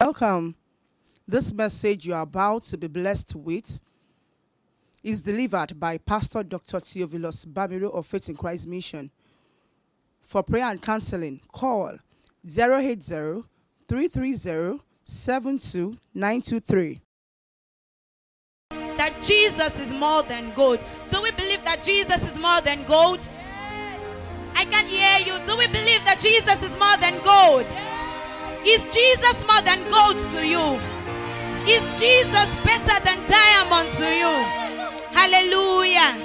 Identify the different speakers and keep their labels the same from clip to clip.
Speaker 1: Welcome. This message you are about to be blessed with is delivered by Pastor Dr. Theophilus Bamiru of Faith in Christ Mission. For prayer and counseling, call 080 330 72923.
Speaker 2: That Jesus is more than gold. Do we believe that Jesus is more than gold? I can hear you. Do we believe that Jesus is more than gold? Is Jesus more than gold to you? Is Jesus better than diamond to you? Hallelujah.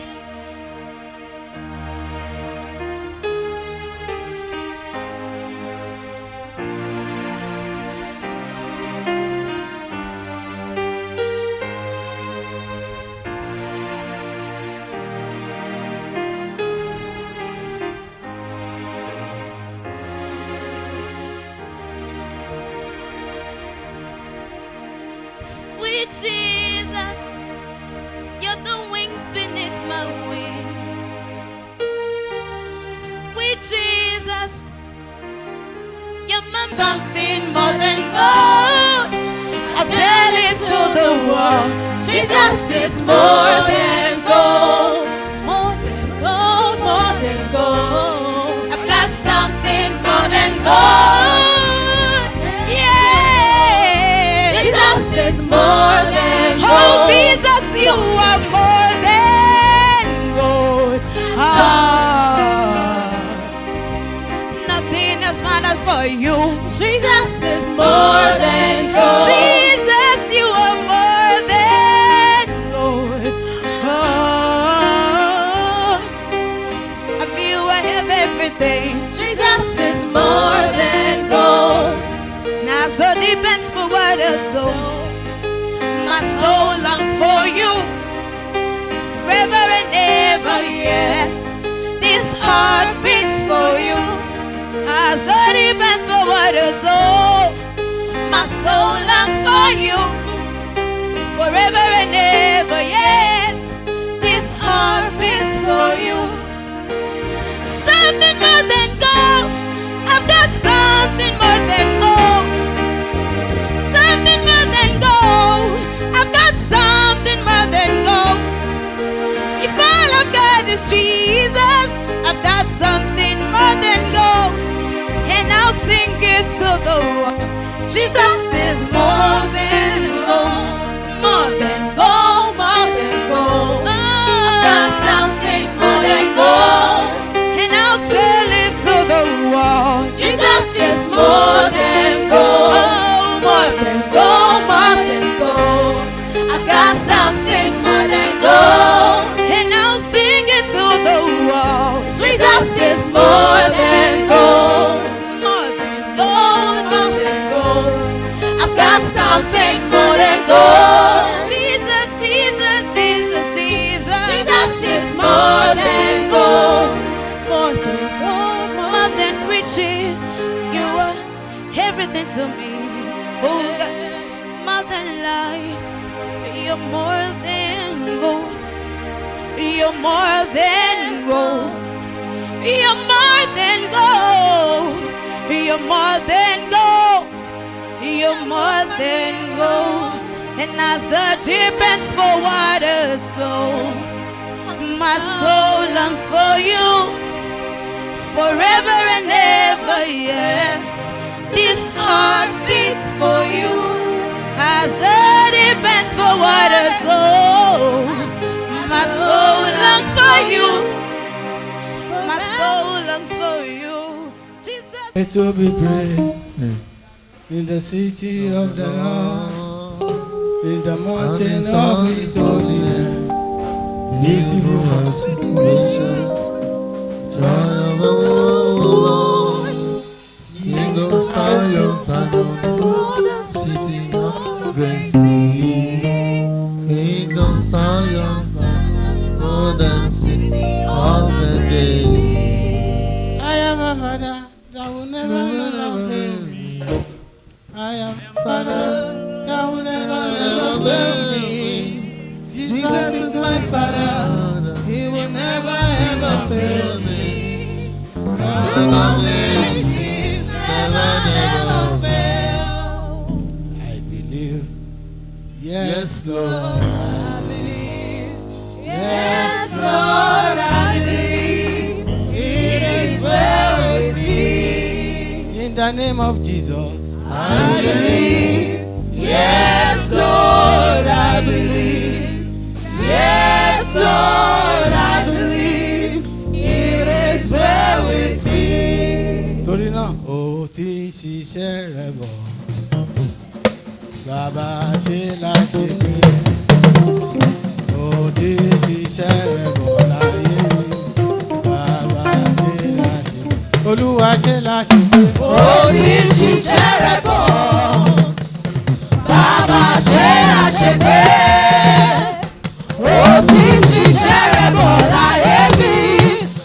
Speaker 2: Sweet Jesus, you're the wings beneath my wings. Sweet Jesus, you're my something more than gold. I tell it to the world, Jesus is more than gold. More than gold, more than gold. I've got something more than gold. Yeah, Jesus is more than gold. Oh, Jesus, you are more than gold. Nothing else matters for you. Jesus is more than gold. Jesus, you are more than gold. I feel I have everything. Jesus is more than gold. Now so depends for what I soul. My soul longs for you forever and ever, yes. This heart beats for you. As the depends for what I soul. My soul longs for you forever and ever, yes. This heart beats for you. Something more than gold. I've got something more than gold. Something more than gold. I've got something more than gold. If all I've got is Jesus, I've got something more than gold. And I'll sing it to the world. Jesus is more than gold. More than gold, more than gold. I've got something more than gold. And I'll tell it to the world. Jesus is more than gold. Oh, more than gold, more than gold. I've got something more than gold. And I'll sing it to the world. Jesus is more than gold. More than gold, more than gold. I've got something more than gold. Jesus, Jesus, Jesus, Jesus. Jesus is more than gold. More than gold, more than riches. You are everything to me. Oh God, more than life. You're more than gold. You're more than gold. You're more than gold. You're more than gold. You're more than gold. And as the deep ends for water, so my soul longs for you forever and ever, yes. This heart beats for you. As the deep ends for water, so my soul longs for you. My soul longs for you. Jesus.
Speaker 3: It will be praised in the city of the Lord, in the mountain of His holiness. Beautiful for situation, joy of the world. King of Zion, Son of the city of grace. King of Zion, golden city of the day. I am a father that will never fail. I am father that will never fail me. Jesus is my father. He will never ever fail me. Never fail. Yes, Lord, I believe. Yes,
Speaker 2: Lord, I believe it is well with me.
Speaker 3: in the name of Jesus.
Speaker 2: I believe. Yes, Lord, I believe. Yes, Lord, I believe it is well with me.
Speaker 3: Torí náà, ó ti ṣiṣẹ́ rẹ̀ bọ̀. Bàbá ṣe láṣẹ pé ó ti ṣiṣẹ́ rẹ̀ bọ̀ láyé mi. Bàbá ṣe láṣẹ pé Olúwa ṣe láṣẹ pé
Speaker 2: Ó ti ṣiṣẹ́ rẹ̀ bọ̀, bàbá ṣe àṣepé. Ó ti ṣiṣẹ́ rẹ̀ bọ̀ láyé mi,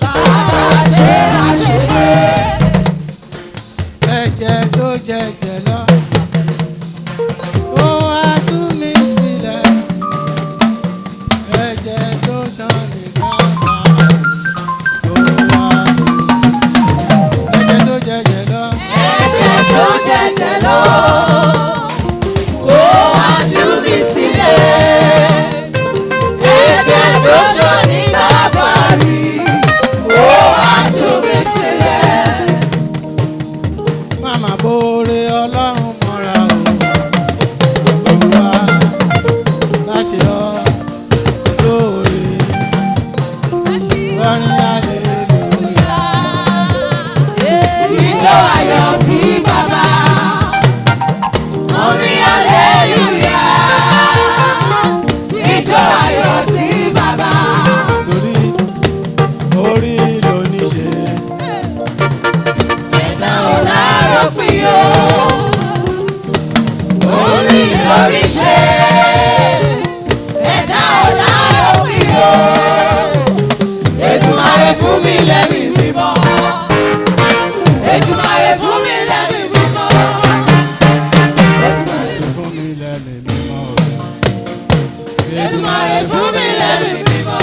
Speaker 2: bàbá ṣe àṣepé.
Speaker 3: ẹ̀jẹ̀ tó jẹ̀jẹ̀ lọ. Ó wá tú mi sílẹ̀. Ẹ̀jẹ̀ tó ṣàn ní Kálífárì. Ó wá tú mi sílẹ̀. Ẹ̀jẹ̀ tó jẹ̀jẹ̀ lọ.
Speaker 2: Ẹ̀jẹ̀ tó jẹ̀jẹ̀ lọ, kó wá tú mi sílẹ̀. Ẹ̀jẹ̀ tó ṣàn ní Kálífárì, kó wá tú mi sílẹ̀.
Speaker 3: Màmá bóore Ọlọ́run mọ́ra o. Olúwa bá ṣe ọ́ lóore. Orin hallelujah.
Speaker 2: Ijó ayọ̀ sí bàbá, orin hallelujah. Ijó ayọ̀ sí bàbá,
Speaker 3: Torí orí ló ní ṣe.
Speaker 2: ẹ̀dá ò lárò pín o. Orí lórí ṣe, ẹ̀dá ò lárò pín o. Èdùmàrè fún mi lẹ́mìí mímọ́. Èdùmàrè fún mi lẹ́mìí mímọ́.
Speaker 3: Fún mi lẹ́nu mímọ́ ọ̀gá.
Speaker 2: Èdùmàrè fún mi lẹ́mìí mímọ́.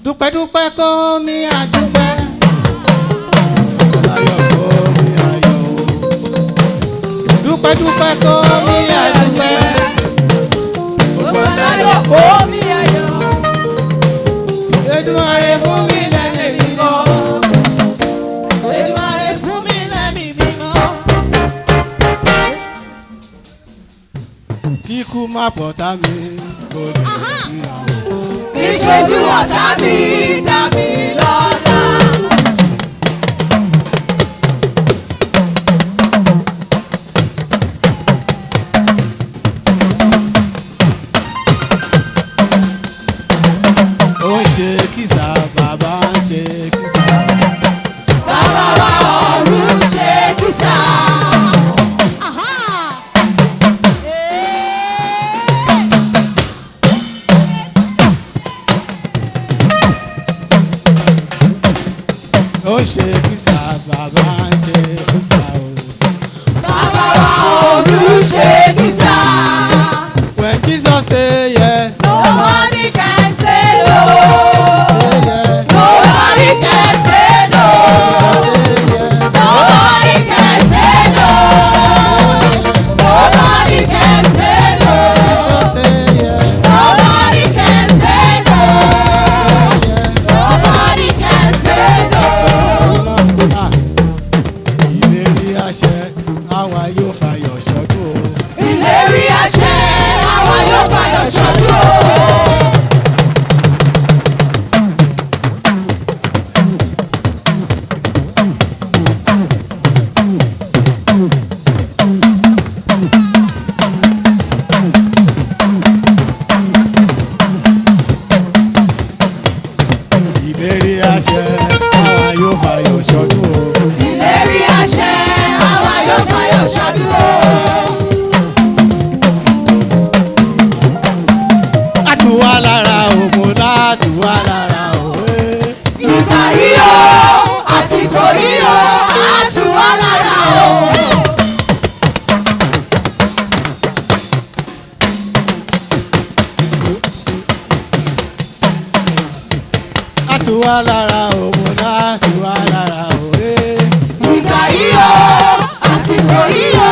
Speaker 3: Dúpẹ́dúpẹ́ kó mi àdúpẹ́. Ayọ̀ kó mi ayọ̀ o. Dúpẹ́dúpẹ́ kó mi àdúpẹ́.
Speaker 2: Gbogbo aláyọ̀ kó mi ayọ̀.
Speaker 3: Èdùmàrè fún mi lẹ́nu mímọ́.
Speaker 2: Èdùmàrè fún mi lẹ́mìí mímọ́.
Speaker 3: Kíkú má pọ̀tá mi kò lè sí àwọn.
Speaker 2: Ìṣojú ọ̀tá mi dá mi lọ́lá.
Speaker 3: Ó ń ṣe kìsà, bàbá ń ṣe kìsà.
Speaker 2: Bàbá wa ọ̀run ṣe kìsà.
Speaker 3: Ó ń ṣe kìsà, bàbá ń ṣe kìsà o.
Speaker 2: Bàbá wa ọ̀run ṣe kìsà.
Speaker 3: When Jesus say yes,
Speaker 2: Nobody can say no.
Speaker 3: say yes,
Speaker 2: Nobody can say no.
Speaker 3: say yes.
Speaker 2: Nobody can say no. Nobody can say no.
Speaker 3: Say yes,
Speaker 2: Nobody can say no. Nobody can say no.
Speaker 3: Ah, ìlérí àṣẹ, àwa yóò fayọ̀ ṣọdún o.
Speaker 2: Ìlérí àṣẹ, àwa yóò fayọ̀ ṣọdún o.
Speaker 3: Ìlérí àṣẹ, àwa yóò fayọ̀ ṣọdún o.
Speaker 2: Ìlérí àṣẹ, àwa yóò fayọ̀ ṣọdún o.
Speaker 3: Àtúwá lára ògùn látúwá lára òwe.
Speaker 2: Ìgbà yìí o, àsìkò yìí o, á tù wá lára o.
Speaker 3: Àtúwá lára ògùn látúwá lára òwe.
Speaker 2: Ìgbà yìí o, àsìkò yìí o,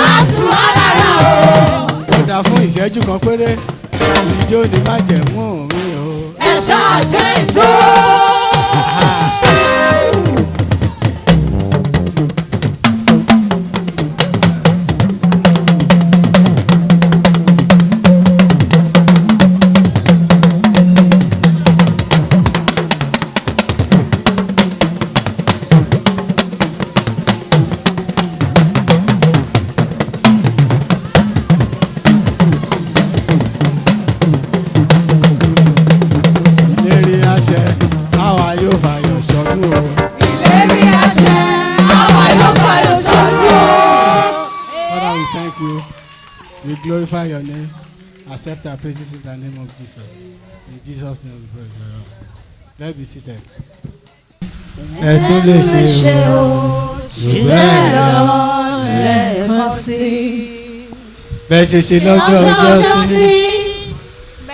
Speaker 2: á tù wá lára
Speaker 3: ìṣẹ́jú kan péré ìjó ni má jẹ̀mú mi o.
Speaker 2: ẹ ṣáà jẹ́ ìjó.
Speaker 3: Glorify your name. Accept our praises in the name of Jesus. In Jesus' name we praise the Lord. Let's be seated. Ẹ tún lè ṣe o, jù bẹ́ẹ̀ lọ lẹ́ẹ̀kan sí. Bẹ́ẹ̀ ṣe ṣe lọ́jọ́ ọjọ́ sí.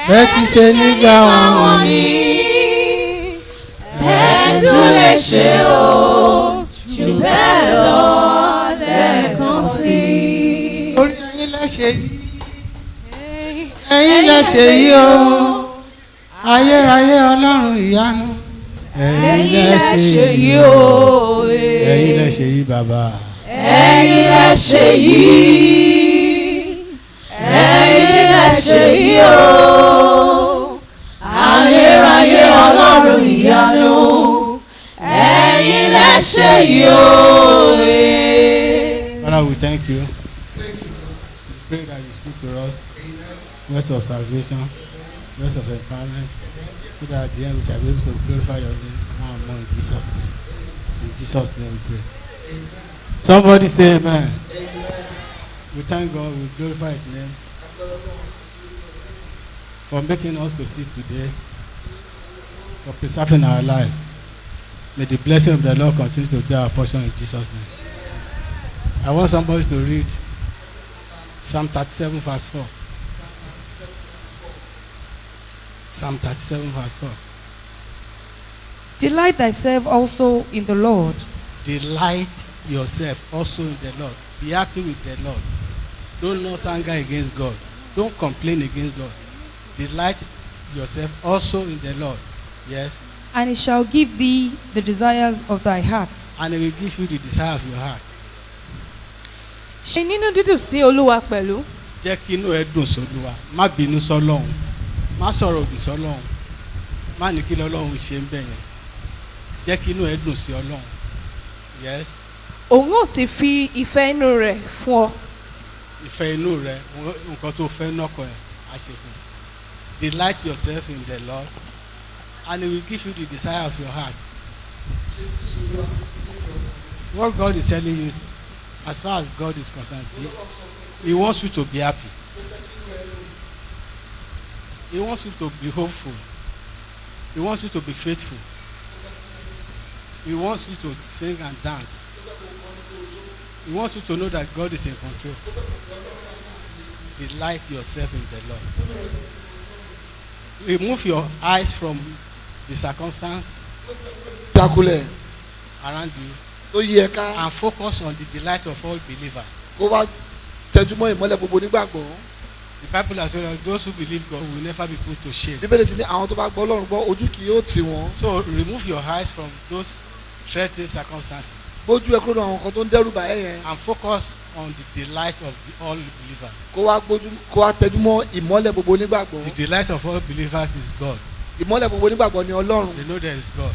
Speaker 3: Bẹ́ẹ̀ ti ṣe nígbà wọn ni.
Speaker 2: Ẹ tún lè ṣe o, jù bẹ́ẹ̀ lọ lẹ́ẹ̀kan sí.
Speaker 3: Orí ẹ̀yin lẹ ṣe yìí. Ẹ̀yin lẹ ṣe yìí o, ayérayé Ọlọ́run ìyanu. Ẹ̀yin lẹ ṣe yìí o, ẹ̀yin lẹ ṣe yìí bàbá.
Speaker 2: Ẹ̀yin lẹ ṣe yìí, ẹ̀yin lẹ ṣe yìí o, ayérayé Ọlọ́run ìyanu. Ẹ̀yin lẹ ṣe yìí o.
Speaker 3: Father, we thank you. Pray that you speak to us. Words of salvation, words of empowerment, so that at the end we shall be able to glorify your name more and more in Jesus' name. In Jesus' name we pray. Somebody say amen. We thank God, we glorify his name for making us to see today, for preserving our life. May the blessing of the Lord continue to be our portion in Jesus' name. I want somebody to read Psalm 37 verse 4. Psalm 37 verse 4.
Speaker 4: Delight thyself also in the Lord.
Speaker 3: Delight yourself also in the Lord. Be happy with the Lord. Don't nurse anger against God. Don't complain against God. Delight yourself also in the Lord. Yes.
Speaker 4: And he shall give thee the desires of thy heart.
Speaker 3: And he will give you the desire of your heart.
Speaker 5: Ṣe nínú dídùn sí Olúwa pẹ̀lú.
Speaker 3: Jẹ́ kí inú ẹ dùn sọ́lúwa. Má bínú sọ́lọ́hun. Má sọ̀rọ̀ òdì sọ́lọ́hun. Má ní kí lọ́lọ́hun ṣe ń bẹ̀ yẹn. Jẹ́ kí inú ẹ dùn sí Ọlọ́hun. Yes.
Speaker 5: Òun ò sì fi ìfẹ́ inú rẹ̀ fún ọ.
Speaker 3: Ìfẹ́ inú rẹ, nǹkan tó fẹ́ nọ́kọ̀ ẹ̀ á ṣe fún un. Delight yourself in the Lord, and he will give you the desire of your heart. What God is telling you is, as far as God is concerned, he wants you to be happy. He wants you to be hopeful. He wants you to be faithful. He wants you to sing and dance. He wants you to know that God is in control. Delight yourself in the Lord. Remove your eyes from the circumstance around you and focus on the delight of all believers. The Bible has said that those who believe God will never be put to shame. So remove your eyes from those threatening circumstances and focus on the delight of all believers. The delight of all believers is God. They know there is God.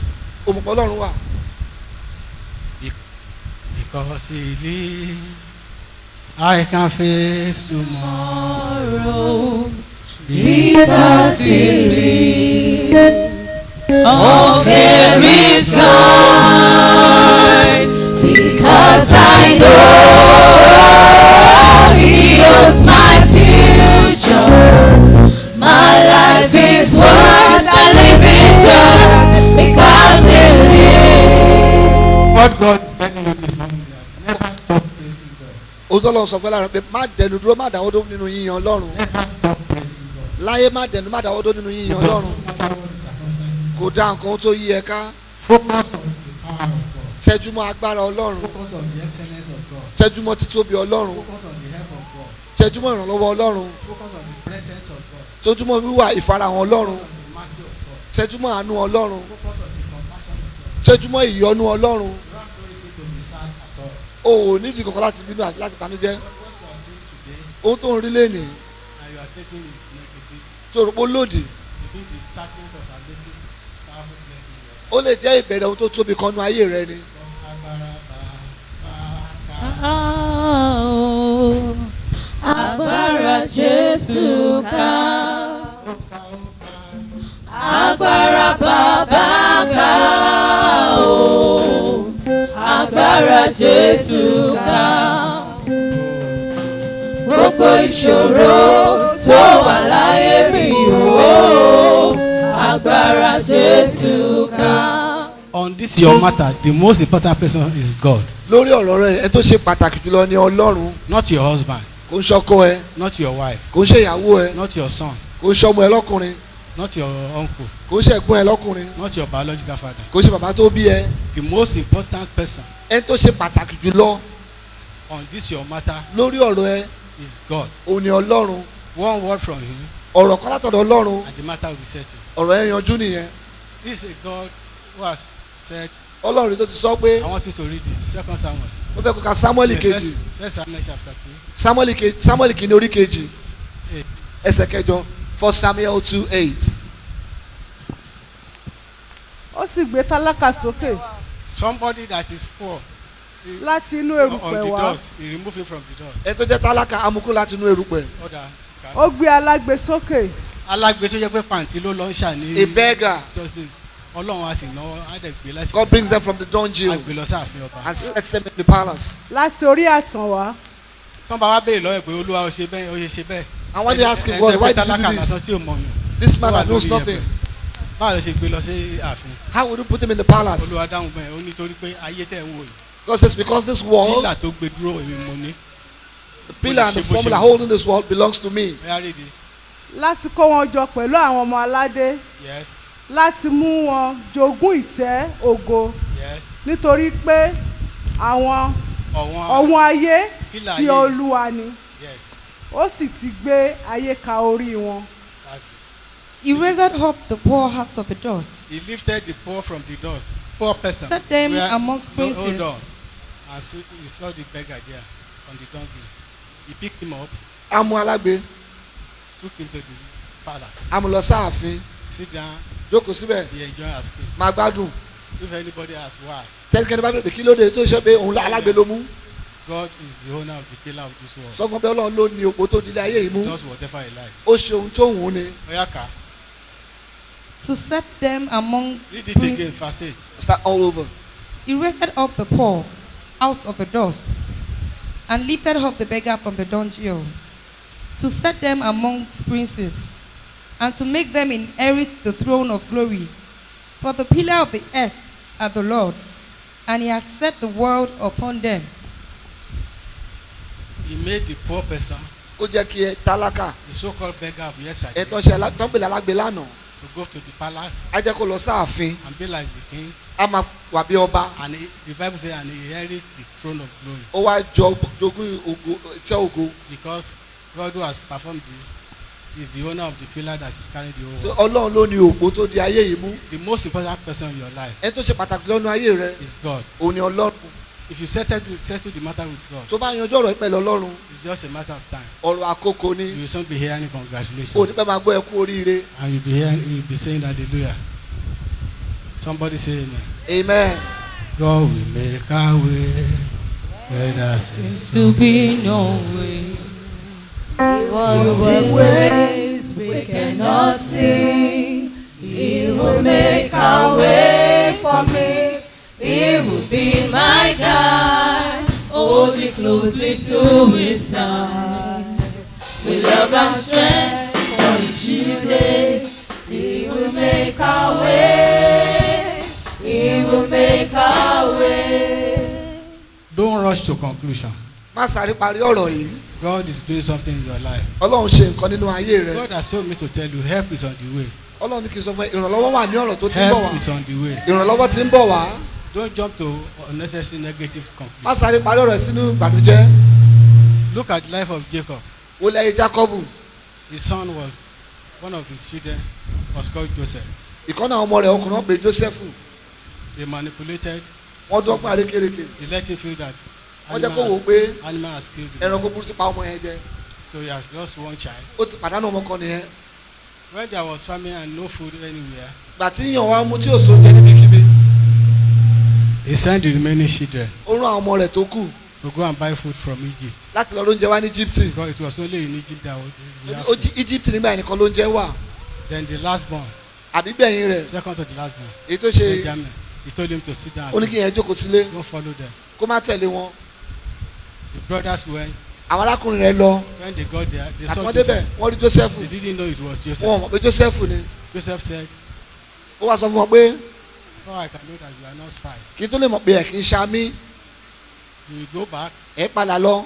Speaker 3: Because he lives, I can face tomorrow.
Speaker 2: Because he lives, all fear is gone. Because I know he owns my future. My life is worth I live in just because he lives.
Speaker 3: What God is telling you this morning, never stop praising God.
Speaker 6: Ọlọ́run sọ fún Ọlọ́run pé má dẹnu dúró má dáwọ́ dúró nínú yíyan Ọlọ́run.
Speaker 3: Never stop praising God.
Speaker 6: Láyé má dẹnu má dáwọ́ dúró nínú yíyan Ọlọ́run. Kò dá nǹkan tó yí ẹ ká.
Speaker 3: Focus on the power of God.
Speaker 6: Tẹjúmọ́ agbára Ọlọ́run.
Speaker 3: Focus on the excellence of God.
Speaker 6: Tẹjúmọ́ títóbi Ọlọ́run.
Speaker 3: Focus on the help of God.
Speaker 6: tẹjúmọ́ ìrànlọ́wọ́ Ọlọ́run.
Speaker 3: Focus on the presence of God.
Speaker 6: tójúmọ́ wíwà ìfarahàn Ọlọ́run.
Speaker 3: Focus on the mercy of God.
Speaker 6: tẹjúmọ́ àánú Ọlọ́run.
Speaker 3: Focus on the compassion of God.
Speaker 6: tẹjúmọ́ ìyọ́nú Ọlọ́run.
Speaker 3: You have no reason to be sad at all.
Speaker 6: o ò nídìí kankan láti bínú àti láti banújẹ́.
Speaker 3: What you are seeing today
Speaker 6: ohun tó ń rí lẹ́nìí
Speaker 3: and you are taking is negative.
Speaker 6: tó rò pé ó lòdì
Speaker 3: You think the starting of a blessing, powerful blessing in your life.
Speaker 6: ó lè jẹ́ ìbẹ̀rẹ̀ ohun tó tóbi kan nú ayé rẹ ni.
Speaker 3: Because agbára bá
Speaker 2: Agbára Jésù ká. Agbára bàbá ká o. Agbára Jésù ká. Gbogbo ìṣòro tó wà láyé mi o. Agbára Jésù ká.
Speaker 3: On this your matter, the most important person is God,
Speaker 6: lórí ọ̀rọ̀ rẹ ẹ tó ṣe pàtàkì jùlọ ni Ọlọ́run.
Speaker 3: not your husband,
Speaker 6: kò ń ṣọkọ ẹ
Speaker 3: not your wife,
Speaker 6: kò ń ṣe ìyàwó ẹ
Speaker 3: not your son,
Speaker 6: kò ń ṣọmọ ẹ lọ́kùnrin
Speaker 3: not your uncle,
Speaker 6: kò ń ṣe ẹ̀gbọ́n ẹ lọ́kùnrin
Speaker 3: not your biological father.
Speaker 6: kò ń ṣe bàbá tó bí ẹ.
Speaker 3: The most important person
Speaker 6: ẹ tó ṣe pàtàkì jùlọ
Speaker 3: on this your matter
Speaker 6: lórí ọ̀rọ̀ ẹ
Speaker 3: is God.
Speaker 6: òun ni Ọlọ́run.
Speaker 3: One word from him
Speaker 6: ọ̀rọ̀ kan látọ̀dọ̀ Ọlọ́run
Speaker 3: and the matter will be settled.
Speaker 6: ọ̀rọ̀ ẹ yanjú nìyẹn.
Speaker 3: This is a God who has said,
Speaker 6: Ọlọ́run tó ti sọ pé
Speaker 3: I want you to read this, 2 Samuel.
Speaker 6: ó fẹ́ kó ka Sámúẹ́lì
Speaker 3: The
Speaker 6: kejì
Speaker 3: first Samuel chapter 2.
Speaker 6: Sámúẹ́lì kìíní orí kejì
Speaker 3: Eight.
Speaker 6: ẹsẹ̀ kẹjọ 1 Samuel 2:8.
Speaker 1: ó sì gbé tálákà sókè
Speaker 3: Somebody that is poor
Speaker 1: láti inú
Speaker 3: on
Speaker 1: erùpẹ̀
Speaker 3: the
Speaker 1: wá.
Speaker 3: dust, he remove him from the dust.
Speaker 6: ẹ tó jẹ́ tálákà amukú láti inú erùpẹ̀.
Speaker 3: Order.
Speaker 1: ó gbé alágbe sókè
Speaker 3: Alágbe tó jẹ́ pé pàǹtí ló lọ ń ṣà ní.
Speaker 6: A beggar.
Speaker 3: Just Ọlọ́run á sì náwó á dẹ̀ gbé láti.
Speaker 6: God brings them from the dungeon
Speaker 3: Á gbé lọ sáàfin ọba.
Speaker 6: and sets them in the palace.
Speaker 1: láti orí àtàn wá.
Speaker 3: Tọ́ bá wá béèrè lọ́wọ́ pé Olúwa ó ṣe bẹ́ẹ̀ ó ṣe bẹ́ẹ̀.
Speaker 6: And when they ask him, God, why did you do
Speaker 3: Tálákà
Speaker 6: this?
Speaker 3: lásán tí ò mọ̀ yàn.
Speaker 6: This man
Speaker 3: Ó wà
Speaker 6: that knows
Speaker 3: lórí
Speaker 6: nothing.
Speaker 3: yẹ̀pẹ̀. Báwo ló ṣe gbé lọ sí ààfin?
Speaker 6: How would you put him in the palace?
Speaker 3: Olúwa dáhùn bẹ́ẹ̀ ó nítorí pé ayé tẹ̀ ń wò yìí.
Speaker 6: God says, because this world,
Speaker 3: Pílà tó gbé dúró èmi mo ní.
Speaker 6: the pillar and the formula holding this world belongs to me.
Speaker 3: Oya read this.
Speaker 1: láti kó wọn jọ pẹ̀lú àwọn ọmọ aládé
Speaker 3: Yes.
Speaker 1: láti mú wọn jogún ìtẹ́ ògo
Speaker 3: Yes.
Speaker 1: nítorí pé àwọn
Speaker 3: Ọ̀wọ́n.
Speaker 1: ọ̀wọ́n ayé
Speaker 3: Pílà
Speaker 1: ti
Speaker 3: ayé.
Speaker 1: Olúwa ni
Speaker 3: Yes.
Speaker 1: ó sì ti gbé ayé ka orí wọn.
Speaker 3: That's it.
Speaker 4: He raised up the poor out of the dust,
Speaker 3: He lifted the poor from the dust. Poor person.
Speaker 4: set them
Speaker 3: Where-
Speaker 4: amongst
Speaker 3: No,
Speaker 4: princes.
Speaker 3: hold on. And see, he saw the beggar there on the donkey. He picked him up,
Speaker 6: Amu alágbe,
Speaker 3: took him to the palace.
Speaker 6: amu lọ sáàfin,
Speaker 3: Sit down,
Speaker 6: jókòó síbẹ̀,
Speaker 3: he enjoy asking.
Speaker 6: máa gbádùn.
Speaker 3: If anybody asks why,
Speaker 6: Tẹ́nikẹ́ni bá bẹ̀rẹ̀ pé kí ló dé tó ṣe pé òun alágbe ló mú.
Speaker 3: God is the owner of the pillar of this world.
Speaker 6: Sọ fún bẹ́ẹ̀ Ọlọ́run ló ní òpó tó dilé ayé yìí mú.
Speaker 3: Does whatever he likes.
Speaker 6: Ó ṣe ohun tó wù ú ni.
Speaker 3: Oyaka,
Speaker 4: To set them among
Speaker 3: read it again,
Speaker 4: princes.
Speaker 3: verse 8.
Speaker 6: Start all over.
Speaker 4: He raised up the poor out of the dust, and lifted up the beggar from the dunghill, to set them amongst princes, and to make them inherit the throne of glory. For the pillar of the earth are the Lord, and he hath set the world upon them.
Speaker 3: He made the poor person,
Speaker 6: Ó jẹ́ kí ẹ tálákà,
Speaker 3: the so-called beggar of yesterday,
Speaker 6: ẹ tó ń ṣe tó ń pèlè alágbe lánàá.
Speaker 3: to go to the palace
Speaker 6: Á jẹ́ kó lọ sáàfin,
Speaker 3: and be like the king.
Speaker 6: á máa wà bí ọba.
Speaker 3: And the Bible says, and he inherit the throne of glory.
Speaker 6: Ó wá jogún ògo iṣẹ́ ògo.
Speaker 3: Because God who has performed this is the owner of the pillar that is carrying the whole world.
Speaker 6: Ọlọ́run ló ní òpó tó di ayé yìí mú.
Speaker 3: The most important person in your life
Speaker 6: Ẹ tó ṣe pàtàkì lọ́nu ayé rẹ,
Speaker 3: is God.
Speaker 6: òun ni Ọlọ́run.
Speaker 3: If you settle the matter with God,
Speaker 6: Tó bá yanjú ọ̀rọ̀ pẹ̀lú Ọlọ́run,
Speaker 3: it's just a matter of time.
Speaker 6: ọ̀rọ̀ àkókò ni.
Speaker 3: You will soon be hearing
Speaker 6: O ní
Speaker 3: congratulations,
Speaker 6: pẹ́ máa gbọ́ ẹ kú oríire.
Speaker 3: and you'll be saying hallelujah. Somebody say amen.
Speaker 6: Amen.
Speaker 3: God will make our way where there seems
Speaker 2: To be no way. He was ways we cannot see. He will make a way for me. He will be my guide. Hold me closely to his side. With love and strength for each new day. He will make a way. He will make a way.
Speaker 3: Don't rush to conclusion.
Speaker 6: Má sáré parí ọ̀rọ̀ yìí.
Speaker 3: God is doing something in your life.
Speaker 6: Ọlọ́run ṣe nǹkan nínú ayé rẹ.
Speaker 3: God has told me to tell you, help is on the way.
Speaker 6: Ọlọ́run ní kí n sọ fún ẹ, ìrànlọ́wọ́ wà ní ọ̀rọ̀ tó ti ń bọ̀ wá.
Speaker 3: Help is on the way.
Speaker 6: Ìrànlọ́wọ́ ti ń bọ̀ wá.
Speaker 3: Don't jump to unnecessary negative
Speaker 6: Má
Speaker 3: conclusion.
Speaker 6: sáré parí ọ̀rọ̀ sínú ìbànújẹ́.
Speaker 3: Look at the life of Jacob.
Speaker 6: ó lẹ́yìn Jákọ́bù.
Speaker 3: His son was, one of his children was called Joseph.
Speaker 6: Ìkànnì àwọn ọmọ rẹ̀ ọkùnrin wọn pè Jósẹ́fù.
Speaker 3: They manipulated.
Speaker 6: Wọ́n tún pín àrékérekè.
Speaker 3: They let him feel that
Speaker 6: Wọ́n jẹ́ kó wò ó pé
Speaker 3: animal has killed him.
Speaker 6: ẹranko burú ti pa ọmọ yẹn jẹ.
Speaker 3: So he has lost one child.
Speaker 6: Ó ti pàdánù ọmọ kan nìyẹn.
Speaker 3: When there was famine and no food anywhere,
Speaker 6: Gbà tí yàn wá mú tí ò sóúnjẹ níbikíbi.
Speaker 3: he sent the remaining children
Speaker 6: Ó rán àwọn ọmọ rẹ̀ tó kù
Speaker 3: to go and buy food from Egypt.
Speaker 6: láti lọ lóúnjẹ wá ní Íjíbítì.
Speaker 3: Because it was only in Egypt that we have
Speaker 6: Ó
Speaker 3: food.
Speaker 6: jí Íjíbítì nígbà yẹn nìkan lóúnjẹ wà.
Speaker 3: Then the last born,
Speaker 6: Àbí gbẹ̀yìn rẹ̀
Speaker 3: second to the last born,
Speaker 6: èyí tó ṣe
Speaker 3: Benjamin, he told him to sit down.
Speaker 6: ó ní kí yẹn jókòó sílé
Speaker 3: Don't follow them.
Speaker 6: kó má tẹ̀lé wọn.
Speaker 3: The brothers went.
Speaker 6: Àwọn arákùnrin rẹ̀ lọ.
Speaker 3: When they got there, they saw
Speaker 6: Àtúwọ́n débẹ̀
Speaker 3: Joseph.
Speaker 6: wọ́n rí Jósẹ́fù.
Speaker 3: They didn't know it was Joseph.
Speaker 6: Wọ́n mọ̀ pé Jósẹ́fù ni.
Speaker 3: Joseph said,
Speaker 6: Ó wá sọ fún wọn pé
Speaker 3: "Before I can know that you are not spies,
Speaker 6: kí n tó lè mọ̀ pé ẹ̀ kì í ṣamí.
Speaker 3: you will go back
Speaker 6: Ẹ padà lọ.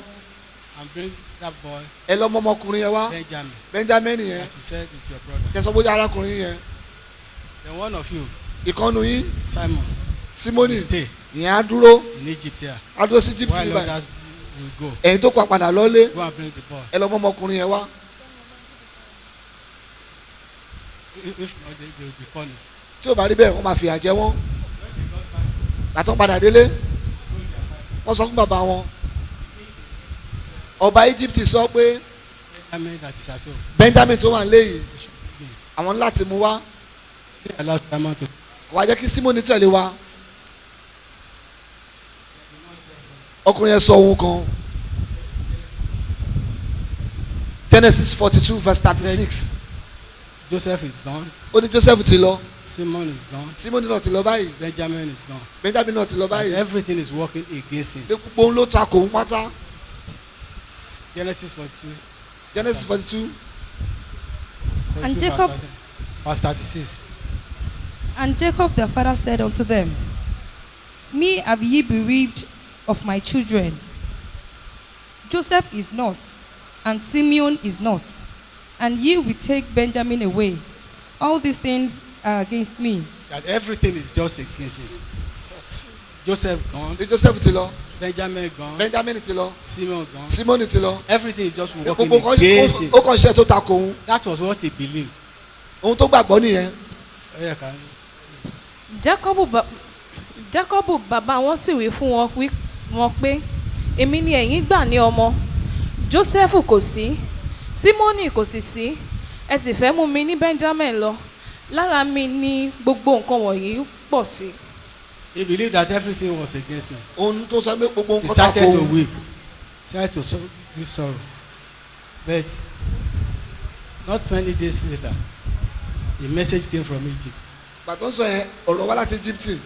Speaker 3: and bring that boy,
Speaker 6: Ẹ lọ mọ ọmọkùnrin yẹn wá.
Speaker 3: Benjamin,
Speaker 6: Benjamin yẹn.
Speaker 3: that you said is your brother.
Speaker 6: Ṣé sọ bóyá arákùnrin yẹn.
Speaker 3: Then one of you,
Speaker 6: Ìkànnù yín
Speaker 3: Simon,
Speaker 6: Símónì
Speaker 3: will stay
Speaker 6: ìyẹn á dúró.
Speaker 3: in Egypt here.
Speaker 6: Á dúró sí Íjíbítì
Speaker 3: While
Speaker 6: nígbà yẹn.
Speaker 3: others will go.
Speaker 6: Ẹ̀yin tó kọ padà lọ́lé.
Speaker 3: Go and bring the boy.
Speaker 6: Ẹ lọ mọ ọmọkùnrin yẹn wá.
Speaker 3: If not, they will be punished."
Speaker 6: Tí ò bá rí bẹ́ẹ̀ wọ́n máa fìyà jẹ wọ́n. Gbàtọ́ padà délé. Wọ́n sọ fún bàbá wọn. Ọba Íjíbítì sọ pé
Speaker 3: Benjamin that is at home.
Speaker 6: Benjamin tó wà ń léyìí
Speaker 3: They should be.
Speaker 6: àwọn ní láti mú wá.
Speaker 3: They allow Simon to.
Speaker 6: Kò wá jẹ́ kí Símónì tẹ̀lé wa. Ọkùnrin yẹn sọ ohun kan. Genesis 42 verse 36.
Speaker 3: Joseph is gone.
Speaker 6: Ó ní Joseph ti lọ.
Speaker 3: Simon is gone.
Speaker 6: Símónì náà ti lọ báyìí.
Speaker 3: Benjamin is gone.
Speaker 6: Benjamin náà ti lọ
Speaker 3: And
Speaker 6: báyìí.
Speaker 3: everything is working against him.
Speaker 6: Pé gbogbo ohun ló ta kò ń pátá.
Speaker 3: Genesis 42.
Speaker 6: Genesis 42
Speaker 4: And Jacob-
Speaker 3: Verse 36.
Speaker 4: And Jacob their father said unto them, Me have ye bereaved of my children. Joseph is not, and Simeon is not, and ye will take Benjamin away. All these things are against me.
Speaker 3: That everything is just against him. Joseph gone.
Speaker 6: bí Joseph ti lọ.
Speaker 3: Benjamin gone.
Speaker 6: Benjamin ti lọ.
Speaker 3: Simon gone.
Speaker 6: Símónì ti lọ.
Speaker 3: Everything is just working
Speaker 6: Gbogbo
Speaker 3: against him.
Speaker 6: ó kàn ṣe tó ta kò ń.
Speaker 3: That was what he believed.
Speaker 6: Ohun tó gbàgbọ́ nìyẹn.
Speaker 3: Oya kan.
Speaker 5: Jákọ́bù bàbá wọn sì wí fún wọn pé èmi ni ẹ̀yin gbà ní ọmọ Jósẹ́fù kò sí Símónì kò sì sí ẹ sì fẹ́ mú mi ní Benjamin lọ lára mi ni gbogbo nǹkan wọ̀nyí pọ̀ sí.
Speaker 3: He believed that everything was against him.
Speaker 6: Ohun tó sọ pé gbogbo
Speaker 3: He
Speaker 6: nǹkan ta kò
Speaker 3: started to
Speaker 6: ń.
Speaker 3: weep. Started to give sorrow. But not many days later, a message came from Egypt
Speaker 6: Gbàtọ́ sọ yẹn ọ̀rọ̀ wá láti Íjíbítì.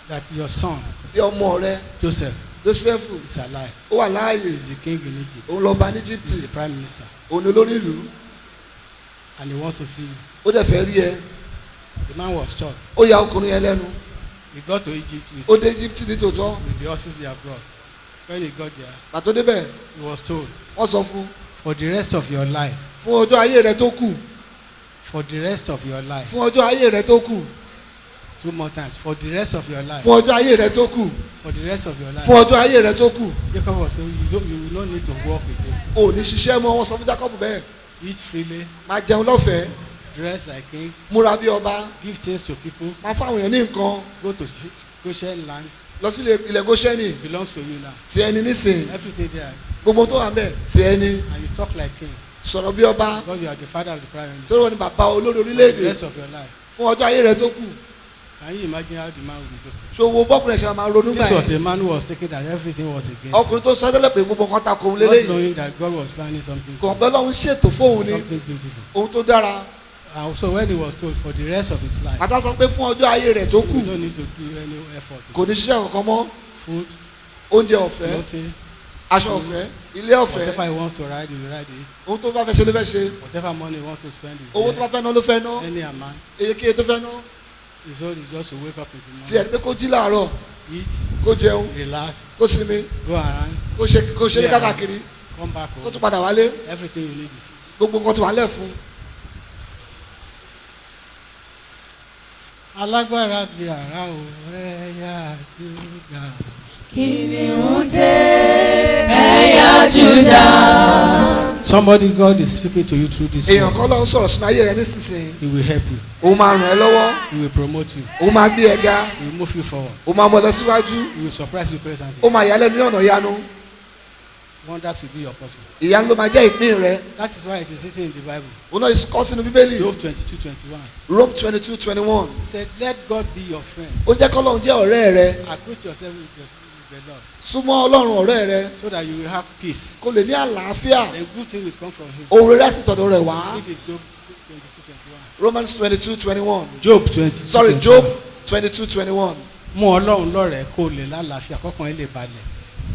Speaker 3: that your son,
Speaker 6: Bí ọmọ rẹ
Speaker 3: Joseph,
Speaker 6: Joseph
Speaker 3: is alive.
Speaker 6: ó wà láàyè.
Speaker 3: He is the king in Egypt.
Speaker 6: Òun lọ bá ní
Speaker 3: He is
Speaker 6: Íjíbítì.
Speaker 3: the prime minister.
Speaker 6: Òun ni olórí ìlú.
Speaker 3: And he wants to see you.
Speaker 6: Ó dẹ̀ fẹ́ rí ẹ.
Speaker 3: The man was shocked.
Speaker 6: Ó ya ọkùnrin yẹn lẹ́nu.
Speaker 3: He got to Egypt
Speaker 6: Ó
Speaker 3: with
Speaker 6: dé Íjíbítì ní tòótọ́.
Speaker 3: the horses they have brought. When he got there,
Speaker 6: Gbàtọ́ débẹ̀
Speaker 3: he was told,
Speaker 6: wọ́n sọ fún
Speaker 3: for the rest of your life,
Speaker 6: fún ọjọ́ ayé rẹ tó kù.
Speaker 3: for the rest of your life,
Speaker 6: Fún ọjọ́ ayé rẹ tó kù.
Speaker 3: 2 more times, for the rest of your life,
Speaker 6: Fún ọjọ́ ayé rẹ tó kù.
Speaker 3: for the rest of your life.
Speaker 6: Fún ọjọ́ ayé rẹ tó kù.
Speaker 3: Jacob was told, you will not need to work again.
Speaker 6: O ò ní ṣiṣẹ́ mọ́ wọn sọ fún Jacob bẹ́ẹ̀.
Speaker 3: Eat freely,
Speaker 6: Máa jẹun lọ́fẹ̀ẹ́.
Speaker 3: dress like king,
Speaker 6: Múra bí ọba.
Speaker 3: give things to people,
Speaker 6: Máa fáwọn èèyàn ní nǹkan.
Speaker 3: go to Goshen land,
Speaker 6: Lọ sí ilẹ̀ Góṣẹ́nì.
Speaker 3: belongs to you now.
Speaker 6: Ti ẹni nísìn.
Speaker 3: Everything there,
Speaker 6: Gbogbo tó wà ń bẹ̀. Ti ẹni.
Speaker 3: and you talk like king,
Speaker 6: Sọ̀rọ̀ bí ọba.
Speaker 3: because you are the father of the prime
Speaker 6: Tó
Speaker 3: minister.
Speaker 6: rọ̀ ní bàbá olórí
Speaker 3: For the
Speaker 6: orílẹ̀-èdè.
Speaker 3: rest of your life,
Speaker 6: Fún ọjọ́ ayé rẹ tó kù.
Speaker 3: can you imagine how the man will be looking?
Speaker 6: So wo bọ́kùnrin ẹ̀ṣẹ̀ máa ronú gbà
Speaker 3: This was
Speaker 6: yẹn.
Speaker 3: a man who was thinking that everything was against him,
Speaker 6: Ọkùnrin tó sọ tẹ́lẹ̀ pé gbogbo nǹkan ta kò ń
Speaker 3: not
Speaker 6: lélẹ́yìn.
Speaker 3: knowing that God was planning something
Speaker 6: Kò
Speaker 3: good,
Speaker 6: pẹ́ lọ́hún ṣètò fóun ní
Speaker 3: something beautiful.
Speaker 6: ohun tó dára.
Speaker 3: And so when he was told for the rest of his life,
Speaker 6: Bàtà sọ pé fún ọjọ́ ayé rẹ̀ tó
Speaker 3: you
Speaker 6: kù
Speaker 3: don't need to do any effort.
Speaker 6: kò ní ṣiṣẹ́ kankan mọ́.
Speaker 3: Food,
Speaker 6: Oúnjẹ ọ̀fẹ́,
Speaker 3: clothing,
Speaker 6: aṣọ ọ̀fẹ́, ilé
Speaker 3: whatever
Speaker 6: ọ̀fẹ́.
Speaker 3: he wants to ride, he will ride it.
Speaker 6: Ohun tó bá fẹ́ ṣe ló fẹ́ ṣe.
Speaker 3: Whatever money he wants to spend is
Speaker 6: Owó tó
Speaker 3: there.
Speaker 6: bá fẹ́ ná ló fẹ́ ná.
Speaker 3: Any amount.
Speaker 6: Eyekeye tó fẹ́ ná.
Speaker 3: His own is just to wake up in
Speaker 6: Tí
Speaker 3: the
Speaker 6: ẹni pé kó jí láàárọ̀,
Speaker 3: morning, eat,
Speaker 6: kó jẹun,
Speaker 3: relax,
Speaker 6: kó sinmi,
Speaker 3: go around,
Speaker 6: kó ṣe ní káàkiri,
Speaker 3: come back
Speaker 6: kó
Speaker 3: home.
Speaker 6: tún padà wálé.
Speaker 3: Everything you need is.
Speaker 6: Gbogbo nǹkan ti wà lẹ̀ fún.
Speaker 3: Alágbára bí ara o, ẹ̀yà Júdà.
Speaker 2: Kìnìún dé ẹ̀yà Júdà
Speaker 3: Somebody God is speaking to you through this
Speaker 6: èèyàn
Speaker 3: word.
Speaker 6: kan lọ́n sọ̀rọ̀ sínú ayé rẹ nísinsìnyí.
Speaker 3: He will help you.
Speaker 6: òun máa ràn ẹ́ lọ́wọ́.
Speaker 3: He will promote you.
Speaker 6: òun máa gbé ẹ ga.
Speaker 3: He will move you forward.
Speaker 6: òun máa mọ lọ síwájú.
Speaker 3: He will surprise you presently.
Speaker 6: ó máa yà lẹ́nu ní ọ̀nà ìyanu.
Speaker 3: Wonders will be your portion.
Speaker 6: ìyanu ló máa jẹ́ ìpín rẹ.
Speaker 3: That is why it is written in the Bible.
Speaker 6: òun náà kọ́ sínú bíbélì.
Speaker 3: Job 22:21.
Speaker 6: Rome 22:21.
Speaker 3: He said, let God be your friend.
Speaker 6: ó jẹ́ kọ́lọ́run jẹ́ ọ̀rẹ́ rẹ.
Speaker 3: Acquaint yourself with the Lord
Speaker 6: súnmọ́ ọlọ́run ọ̀rẹ́ rẹ.
Speaker 3: so that you will have peace.
Speaker 6: kó lè ní àlàáfíà.
Speaker 3: Then good things will come from him.
Speaker 6: ohun rere á sì tọ̀dọ̀ rẹ̀ wá.
Speaker 3: Read it, Job 22:21.
Speaker 6: Romans 22:21.
Speaker 3: Job 22.
Speaker 6: sorry Job 22:21.
Speaker 3: Mú Ọlọ́run lọ́rẹ̀ẹ́ kó lè lálàáfíà kọ́kàn ẹ̀ lè balẹ̀.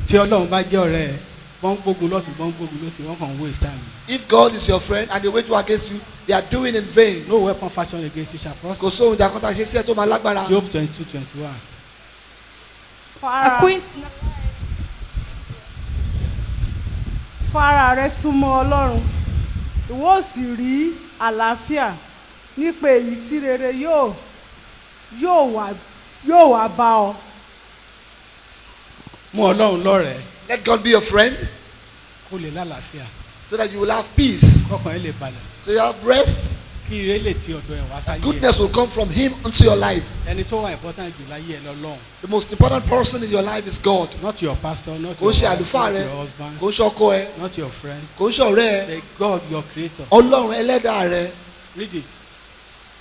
Speaker 3: Tí Ọlọ́run bá jẹ́ ọ̀rẹ́ ẹ̀, wọ́n gbógun lọ́tún wọ́n gbógun lọ́sì wọ́n kàn waste time.
Speaker 6: If God is your friend and they wage war against you, they are doing in vain.
Speaker 3: No weapon fashioned against you shall prosper.
Speaker 6: kò sóhun ìjà kan tá a ṣe sí ẹ tó máa lágbára.
Speaker 3: Job 22:21.
Speaker 4: Acquaint
Speaker 7: fara rẹ súnmọ́ ọlọ́run ìwọ ó sì rí àlàáfíà nípa èyí tí rere yóò wá bá ọ.
Speaker 3: Mú Ọlọ́run lọ́rẹ̀ẹ́
Speaker 6: Let God be your friend
Speaker 3: kó lè lálàáfíà
Speaker 6: so that you will have peace.
Speaker 3: kọ́kàn ẹ̀ lè balẹ̀.
Speaker 6: So you have rest.
Speaker 3: Kí ire lè ti ọ̀dọ̀ ẹ̀ wá sáyé ẹ̀.
Speaker 6: Goodness will come from him into your life.
Speaker 3: Ẹni tó wà important jù láyé ẹ̀ lọ́lọ́run.
Speaker 6: The most important person in your life is God.
Speaker 3: Not your pastor, not
Speaker 6: kò
Speaker 3: your
Speaker 6: ń ṣe
Speaker 3: wife,
Speaker 6: àlùfáà
Speaker 3: not
Speaker 6: rẹ
Speaker 3: your husband,
Speaker 6: kò ń ṣe ọkọ ẹ
Speaker 3: not your friend.
Speaker 6: kò ń ṣe ọ̀rẹ́ ẹ.
Speaker 3: The God your creator.
Speaker 6: Ọlọ́run ẹlẹ́dàá rẹ.
Speaker 3: Read it.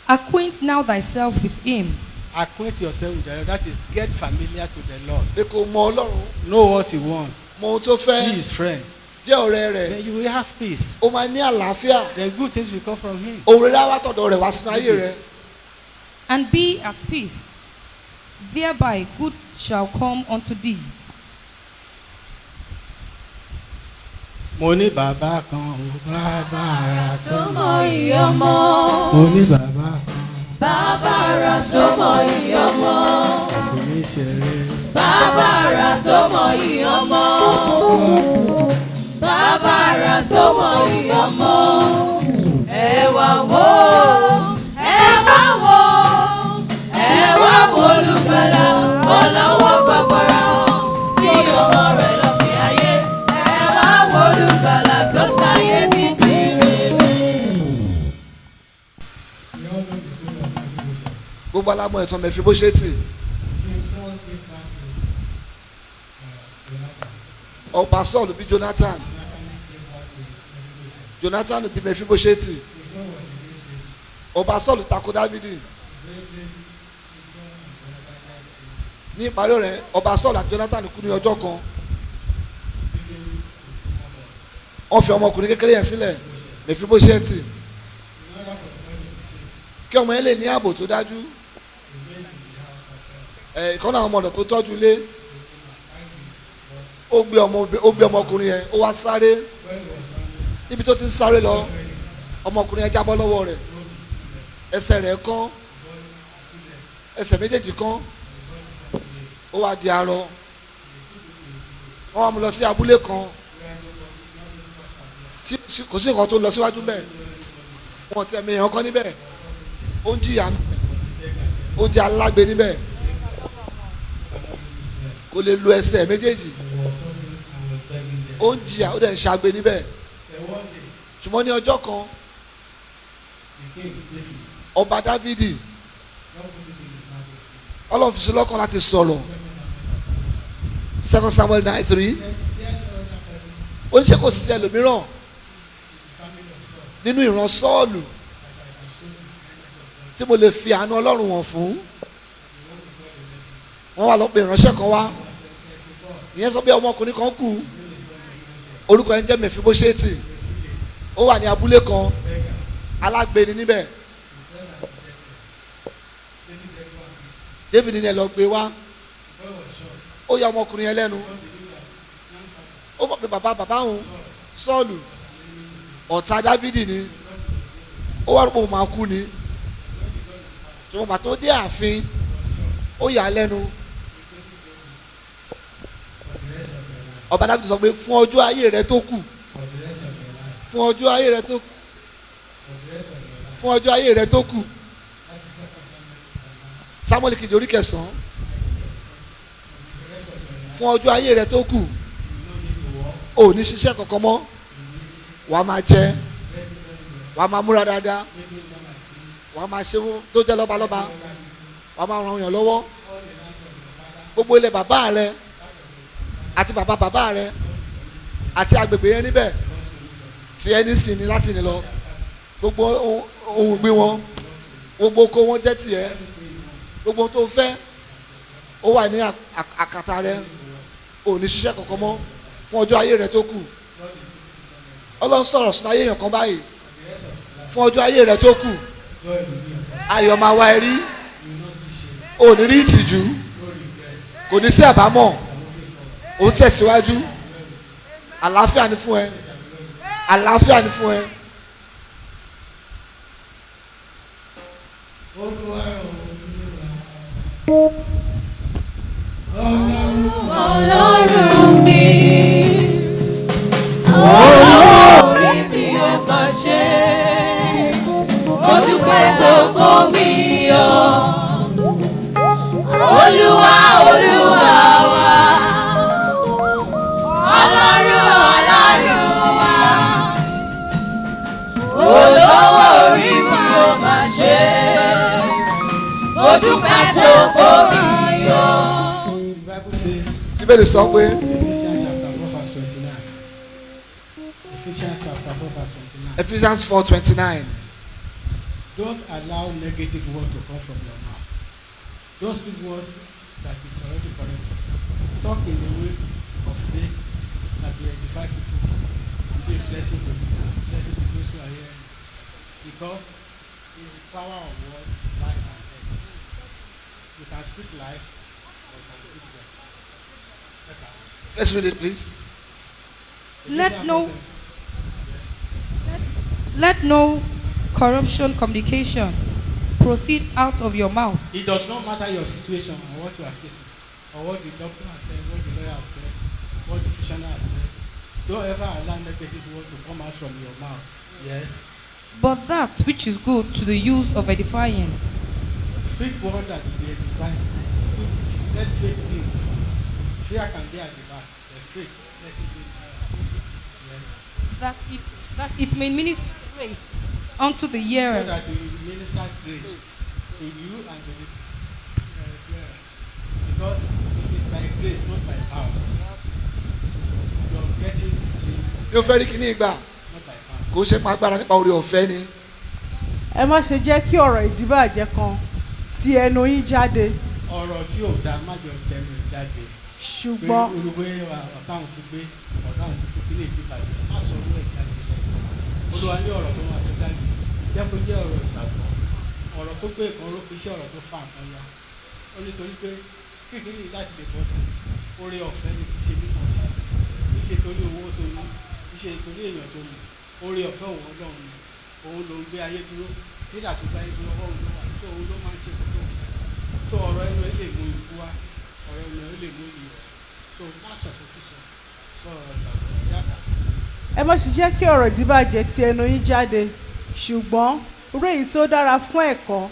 Speaker 4: Acquaint now thyself with him.
Speaker 3: Acquaint yourself with the Lord. That is, get familiar to the Lord.
Speaker 6: pé kò mọ Ọlọ́run
Speaker 3: Know what he wants.
Speaker 6: mọ ohun tó
Speaker 3: Be
Speaker 6: fẹ́
Speaker 3: his friend.
Speaker 6: jẹ́ ọ̀rẹ́ rẹ̀.
Speaker 3: Then you will have peace.
Speaker 6: ó máa ní àlàáfíà.
Speaker 3: Then good things will come from him.
Speaker 6: ohun rere á wá tọ̀dọ̀ rẹ̀ wá sínú ayé rẹ̀.
Speaker 4: And be at peace. Thereby good shall come unto thee.
Speaker 3: Mo ní bàbá kan ò bàbá ara tó
Speaker 2: mọ ìyọmọ.
Speaker 3: Mo ní bàbá
Speaker 2: Bàbá ara tó mọ ìyọmọ.
Speaker 3: kan fún mi ṣeré.
Speaker 2: Bàbá ara tó mọ ìyọmọ. Bàbá ara tó mọ ìyọmọ. Ẹ wá wò, ẹ wá wò, ẹ wá wò Olùgbàlà ọlọ́wọ́ gbàgbọ́ra tí ọmọ rẹ̀ lọ fi ayé. Ẹ wá wò Olùgbàlà tó sáyé bí tirẹ̀.
Speaker 6: gbogbo alámọ̀ ẹ̀tàn Mẹfibóṣẹ́tì. ọba Sọ́ọ̀lù bí Jonathan. Jonathan bí Mẹfibóṣẹ́tì. ọba Sọ́ọ̀lù tako Dávidi. ní ìparí rẹ̀ ọba Sọ́ọ̀lù àti Jonathan kú ní ọjọ́ kan. wọ́n fi ọmọkùnrin kékeré yẹn sílẹ̀ Mẹfibóṣẹ́tì. kí ọmọ yẹn lè ní ààbò tó dájú. ìkànnì àwọn ọmọdé tó tọ́jú ilé ó gbé ọmọkùnrin yẹn ó wá sáré níbi tó ti ń sáré lọ ọmọkùnrin yẹn jábọ́ lọ́wọ́ rẹ̀ ẹsẹ̀ rẹ̀ kán ẹsẹ̀ méjèèjì kán ó wá di arọ wọ́n wá mú lọ sí abúlé kan tí kò sí nǹkan tó lọ síwájú bẹ́ẹ̀ wọ́n ti ẹ̀mí èèyàn kan níbẹ̀ ó ń jìyà ó di alágbe níbẹ̀ kò lè lo ẹsẹ̀ méjèèjì ó ń jìyà ó dẹ̀ ń ṣagbe níbẹ̀ ṣùgbọ́n ní ọjọ́ kan ọba Dávidi Ọlọ́run fi sí lọ́kàn láti sọ̀rọ̀ 2 Samuel 9:3 ó ní ṣé kò sí ẹlòmíràn nínú ìran Sọ́ọ̀lù tí mo lè fi àánú Ọlọ́run wọ̀n fún wọ́n wá lọ pé ìránṣẹ́ kan wá ìyẹn sọ pé ọmọkùnrin kan kú orúkọ ẹ̀ ń jẹ́ Mẹfibóṣẹ́tì ó wà ní abúlé kan alágbe ni níbẹ̀ David ní ẹ lọ gbé wá ó ya ọmọkùnrin yẹn lẹ́nu ó mọ̀ pé bàbá òun Sọ́ọ̀lù ọ̀tá Dávidi ni ó wá rúbọ máa kú ni ṣùgbọ́n bàtó dé ààfin ó yà á lẹ́nu ọba Dávidi sọ pé fún ọjọ́ ayé rẹ tó kù fún ọjọ́ ayé rẹ tó kù fún ọjọ́ ayé rẹ tó kù Samuel kejì orí 9 fún ọjọ́ ayé rẹ tó kù ò ní ṣiṣẹ́ kankan mọ́ wàá máa jẹ wàá máa múra dáadáa wàá máa ṣe tó jẹ́ lọ́balọ́ba wàá máa ràn yàn lọ́wọ́ gbogbo ilẹ̀ bàbá rẹ àti bàbá bàbá rẹ àti agbègbè yẹn níbẹ̀ tí ẹni sì ní láti ní lọ gbogbo ohun gbé wọn gbogbo oko wọn jẹ́ tiẹ̀ gbogbo ohun tó fẹ́ ó wà ní àkàtà rẹ ò ní ṣiṣẹ́ kankan mọ́ fún ọjọ́ ayé rẹ tó kù Ọlọ́run sọ̀rọ̀ sínú ayé yẹn kan báyìí fún ọjọ́ ayé rẹ tó kù ayọ̀ máa wá ẹ rí ò ní rí ìtìjú kò ní sí àbámọ̀ ò ń tẹ̀síwájú àlàáfíà ni fún ẹ àlàáfíà ni fún ẹ.
Speaker 2: Ọlọ́run mi orí mi ò bá ṣe mo dúpẹ́ tó kó mi yọ Olúwa Olúwa wa Ọlọ́run wa olówó orí mi ò bá ṣe mo dúpẹ́ tó kó mi yọ.
Speaker 6: Bíbélì sọ pé Ephesians 4:29.
Speaker 3: Don't allow negative words to come from your mouth. Don't speak words that is already corrected. Talk in the way of faith that will edify people and be a blessing to those who are here. Because the power of word is life and death. You can speak life or you can speak death.
Speaker 6: Let's read it, please.
Speaker 4: Let no corruption communication proceed out of your mouth.
Speaker 3: It does not matter your situation or what you are facing, or what the doctor has said, what the lawyer has said, what the fisherman has said. Don't ever allow negative words to come out from your mouth. Yes.
Speaker 4: But that which is good to the use of edifying.
Speaker 3: Speak word that will be edifying. Speak. Let faith be in the front. Fear can be at the back. The faith, let it be in the front. Yes.
Speaker 4: That it may minister grace unto the hearers.
Speaker 3: So that it will minister grace to you and to the hearer. Because it is by grace, not by power. You are getting this thing.
Speaker 6: Yóò fẹ́ rí kíní ìgbà
Speaker 3: Not by power.
Speaker 6: kò ṣe máa gbára nípa oore ọ̀fẹ́ ni.
Speaker 7: ẹ má ṣe jẹ́ kí ọ̀rọ̀ ìdíbàjẹ́ kan ti ẹnu yín jáde
Speaker 3: Ọ̀rọ̀ tí ò dáa má jọ tẹnu jáde. Pé
Speaker 7: ṣùgbọ́n
Speaker 3: olùgbé ọ̀táhùn ti gbé ọ̀táhùn ti gbé kílè ti bàjẹ́ má sọ owó ẹ̀ jáde lẹ́yìn. Olúwa ní ọ̀rọ̀ tó máa ṣe jáde jẹ́ kó jẹ́ ọ̀rọ̀ ìgbàgbọ́. Ọ̀rọ̀ tó gbé ìkan ló fi iṣẹ́ ọ̀rọ̀ tó fa nǹkan ya. Ó ní torí pé kékeré yìí láti lè bọ́ sí oore ọ̀fẹ́ ni kì í ṣe mímọ̀ sí. Kì í ṣe torí owó tó ní, kì í ṣe torí èèyàn tó ní. Oore ọ̀fẹ́ òun Ọlọ́run ni. Òun ló ń gbé ayé dúró. Nígbà tó gbé ayé dúró ọ̀hún ló wà. Tó òun ló máa ń ṣe kókó. Tó ọ̀rọ̀ ẹnu ẹ lè mú ikú wá. Ọ̀rọ̀ ẹnu ẹ lè mú ìyọ̀. So má sọ̀sọ̀kúsọ. Sọ̀rọ̀ ìgbàgbọ́ yàtọ̀.
Speaker 7: ẹ má ṣe jẹ́ kí ọ̀rọ̀ ìdíbàjẹ́ ti ẹnu yín jáde ṣùgbọ́n orí èyí tí ó dára fún ẹ̀kọ́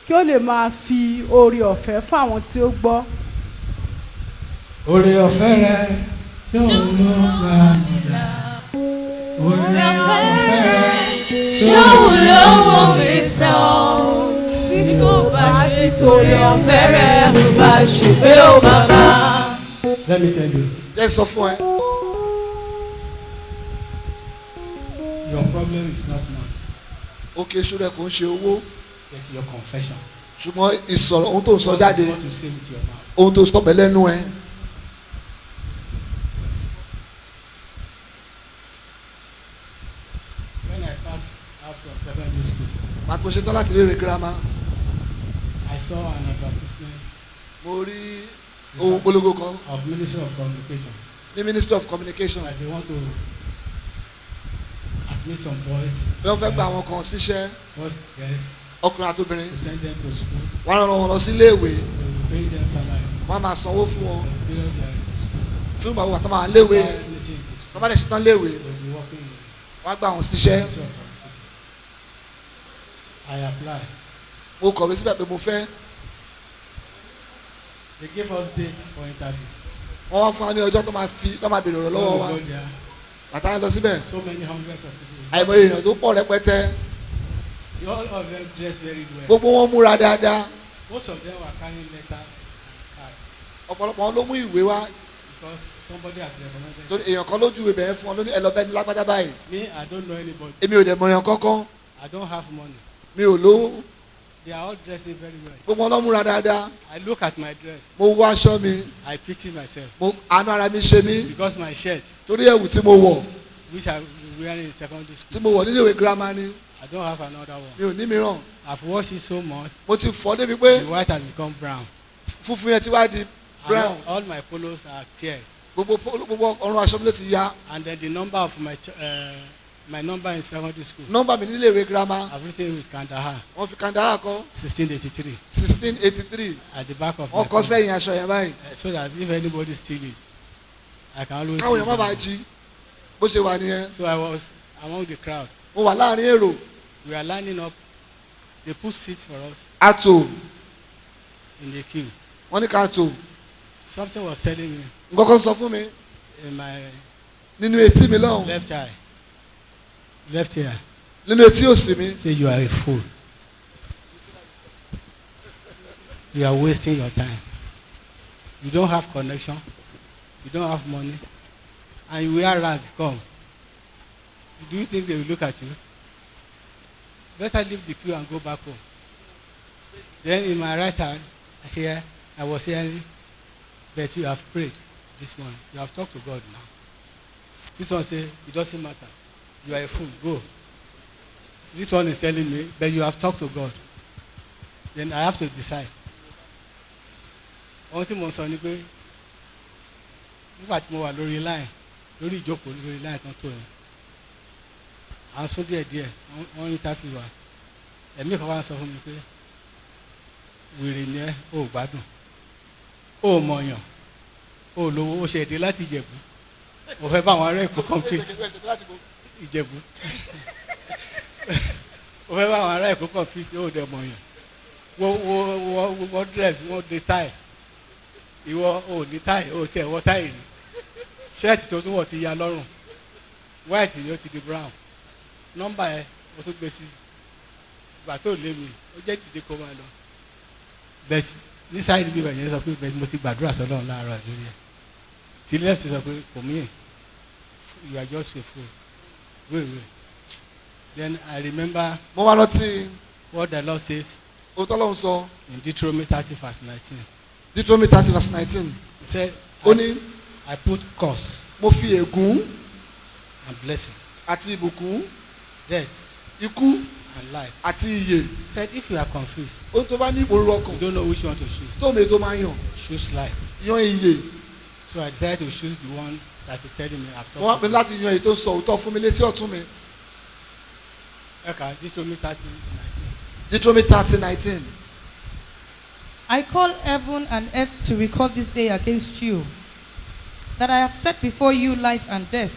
Speaker 7: kí ó lè máa fi oore ọ̀fẹ́ fún àwọn tí ó gbọ́.
Speaker 3: Oore ọ̀fẹ́ rẹ yóò ló gbà mí là. Oore ọ̀fẹ́ rẹ
Speaker 2: ṣóun ló wò mí sàn tí kò bá sí torí ọ̀fẹ́ rẹ̀ ò bá ṣègbé ó bàbá.
Speaker 3: Let me tell you,
Speaker 6: Jẹ́ sọ fún ẹ.
Speaker 3: your problem is not money,
Speaker 6: Òkè ìṣòro ẹ kò ń ṣe owó
Speaker 3: but your confession.
Speaker 6: ṣùgbọ́n ìsọ̀rọ̀ ohun tó ń sọ jáde
Speaker 3: What you say with your mouth.
Speaker 6: ohun tó sọ pẹ̀lú ẹnu ẹ.
Speaker 3: When I passed out from secondary school,
Speaker 6: Màá tó ṣe tán láti léèrè girama.
Speaker 3: I saw an advertisement
Speaker 6: Mo rí ohun polongo kan
Speaker 3: of Ministry of Communication
Speaker 6: ní Ministry of Communication.
Speaker 3: that they want to admit some boys.
Speaker 6: Bí wọ́n fẹ́ gba àwọn kan síṣẹ́
Speaker 3: Boys, yes,
Speaker 6: ọkùnrin àtobìnrin.
Speaker 3: to send them to school.
Speaker 6: Wọ́n á rán wọn lọ sí iléèwé.
Speaker 3: They will pay them salary.
Speaker 6: Wọ́n á máa sanwó fún wọn.
Speaker 3: The period they are in the school.
Speaker 6: Fún ìgbà wo àtọ́ máa léèwé.
Speaker 3: After finishing the
Speaker 6: Wọ́n
Speaker 3: school,
Speaker 6: bá lè ṣetán léèwé.
Speaker 3: they will be working in
Speaker 6: Wọ́n á gba àwọn síṣẹ́.
Speaker 3: Ministry of Communication. I applied.
Speaker 6: Mo kọ̀wé síbẹ̀ pé mo fẹ́.
Speaker 3: They gave us date for interview.
Speaker 6: Wọ́n wá fún wa ní ọjọ́ tó máa bèrè ọ̀rọ̀ lọ́wọ́ wa.
Speaker 3: When we got there,
Speaker 6: bàtà yẹn lọ síbẹ̀
Speaker 3: So many hundreds of people.
Speaker 6: àìmọye èèyàn tó pọ̀ rẹpẹtẹ
Speaker 3: All of them dressed very well.
Speaker 6: gbogbo wọn múra dáadáa
Speaker 3: Most of them were carrying letters and cards
Speaker 6: ọ̀pọ̀lọpọ̀ wọn ló mú ìwé wá
Speaker 3: because somebody has recommended.
Speaker 6: torí èèyàn kan lójú ìwé bẹ̀rẹ̀ fún wọn lóní ẹlọ́bẹ̀ ní lágbádá báyìí
Speaker 3: Me, I don't know anybody.
Speaker 6: èmi ò dẹ̀ mọ èèyàn kankan
Speaker 3: I don't have money.
Speaker 6: mi ò lówó
Speaker 3: They are all dressing very well.
Speaker 6: gbogbo wọn ló múra dáadáa
Speaker 3: I look at my dress.
Speaker 6: mo wọ aṣọ mi
Speaker 3: I pity myself
Speaker 6: mo àánú ara mi ṣe mí
Speaker 3: because my shirt,
Speaker 6: torí ẹ̀wù tí mo wọ̀
Speaker 3: which I wearing in secondary
Speaker 6: tí
Speaker 3: school,
Speaker 6: mo wọ̀ nílé ìwé girama ni
Speaker 3: I don't have another one.
Speaker 6: mi ò ní mìíràn
Speaker 3: I've washed it so much,
Speaker 6: mo ti fọ̀ débi pé
Speaker 3: the white has become brown.
Speaker 6: funfun yẹn ti wá di
Speaker 3: And
Speaker 6: brown
Speaker 3: all my polos are teared.
Speaker 6: gbogbo ọrùn aṣọ mi ló ti ya
Speaker 3: And then the number of my number in secondary school,
Speaker 6: nọ́mbà mi nílé ìwé girama
Speaker 3: I've written with Kandahar,
Speaker 6: wọ́n fi Kandahar kọ
Speaker 3: 1683,
Speaker 6: 1683
Speaker 3: at the back of my
Speaker 6: wọ́n kọ
Speaker 3: coat,
Speaker 6: sẹ́yìn aṣọ yẹn báyìí
Speaker 3: so that if anybody steals it, I can always
Speaker 6: káwọn èèyàn má
Speaker 3: see
Speaker 6: bàa
Speaker 3: them.
Speaker 6: jí bó ṣe wà nìyẹn
Speaker 3: So I was among the crowd.
Speaker 6: mo wà láàrin èrò
Speaker 3: We are lining up. They put seats for us
Speaker 6: àtò
Speaker 3: in the queue.
Speaker 6: wọ́n ní ká tò
Speaker 3: Something was telling me
Speaker 6: nǹkan kan sọ fún mi
Speaker 3: in my
Speaker 6: nínú etí mi lọ́hùn
Speaker 3: left eye, left ear,
Speaker 6: nínú etí òsì mi
Speaker 3: say you are a fool. You are wasting your time. You don't have connection. You don't have money. And you wear rag, come. Do you think they will look at you? Better leave the queue and go back home. Then in my right hand, here, I was hearing that you have prayed this morning. You have talked to God now. This one say, it doesn't matter. You are a fool, go. This one is telling me, but you have talked to God. Then I have to decide. Ohun tí mo sọ ni pé nígbà tí mo wà lórí line lórí ìjókòó lórí line tó ń tó yẹn à ń sún díẹ̀díẹ̀ wọ́n interview wa ẹ̀mí kan wá ń sọ fún mi pé wèrè ni ẹ́ ò gbádùn ó mọ̀yàn ó lówó ó ṣe èdè láti Ìjẹ̀bú mo fẹ́ bá àwọn ará Èkó compete Ìjẹ̀bú mo fẹ́ bá àwọn ará Èkó compete ó dẹ̀ mọ̀yàn wọ́n dress wọ́n dey tie ìwọ ò ní tie ò tẹ̀ wọ́ tie rí shirt tó tún wọ̀ ti ya lọ́rùn white ni ó ti di brown nọ́mbà ẹ̀ o tún gbé sí ìgbà tó lé mi ó jẹ́ dìde kó máa lọ bẹ́ẹ̀ ní sáyẹ́dì bíbẹ̀ yẹn sọ pé bẹ́ẹ̀ mo ti gbàdúrà sọ́dọ̀ láàárọ̀ lórí ẹ̀ tí left sọ pé kò mí ẹ̀ you are just faithful wait then I remember
Speaker 6: mo wá rántí
Speaker 3: what the Lord says
Speaker 6: ohun tọ́lọ́run sọ
Speaker 3: in Deuteronomy 30 verse 19.
Speaker 6: Deuteronomy 30 verse 19
Speaker 3: He said,
Speaker 6: ó ní
Speaker 3: I put curse
Speaker 6: mo fi ègún
Speaker 3: and blessing,
Speaker 6: àti ìbùkún
Speaker 3: death
Speaker 6: ikú
Speaker 3: and life.
Speaker 6: àti ìyè
Speaker 3: He said, if you are confused,
Speaker 6: ohun tó bá ní ìbòrú
Speaker 3: you
Speaker 6: ọkàn
Speaker 3: don't know which one to choose,
Speaker 6: tó mi tó máa yàn
Speaker 3: choose life.
Speaker 6: yan ìyè
Speaker 3: So I decided to choose the one that is telling me after.
Speaker 6: mo wá pinnu láti yan èyí tó ń sọ òótọ́ fún mi létí ọ̀tún mi
Speaker 3: Okay, Deuteronomy 30, 19.
Speaker 6: Deuteronomy 30 19
Speaker 4: I call heaven and earth to record this day against you, that I have set before you life and death.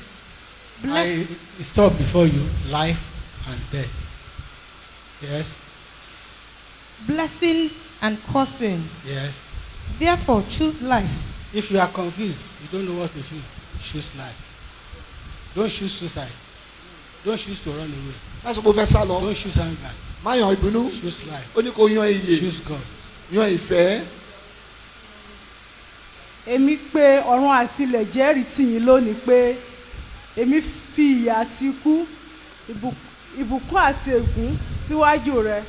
Speaker 3: I stop before you life and death. Yes,
Speaker 4: Blessing and cursing.
Speaker 3: yes.
Speaker 4: Therefore, choose life.
Speaker 3: If you are confused, you don't know what to choose, choose life. Don't choose suicide. Don't choose to run away.
Speaker 6: láti mo fẹ́ sá lọ
Speaker 3: Don't choose anger.
Speaker 6: má yan ìbínú
Speaker 3: Choose life.
Speaker 6: ó ní kó yan ìyè
Speaker 3: Choose God.
Speaker 6: yan ìfẹ́
Speaker 7: èmi pé ọ̀run àti ilẹ̀ jẹ́rìí tì yín lónìí pé èmi fi ìyà àti ikú ìbùkún àti ègún síwájú rẹ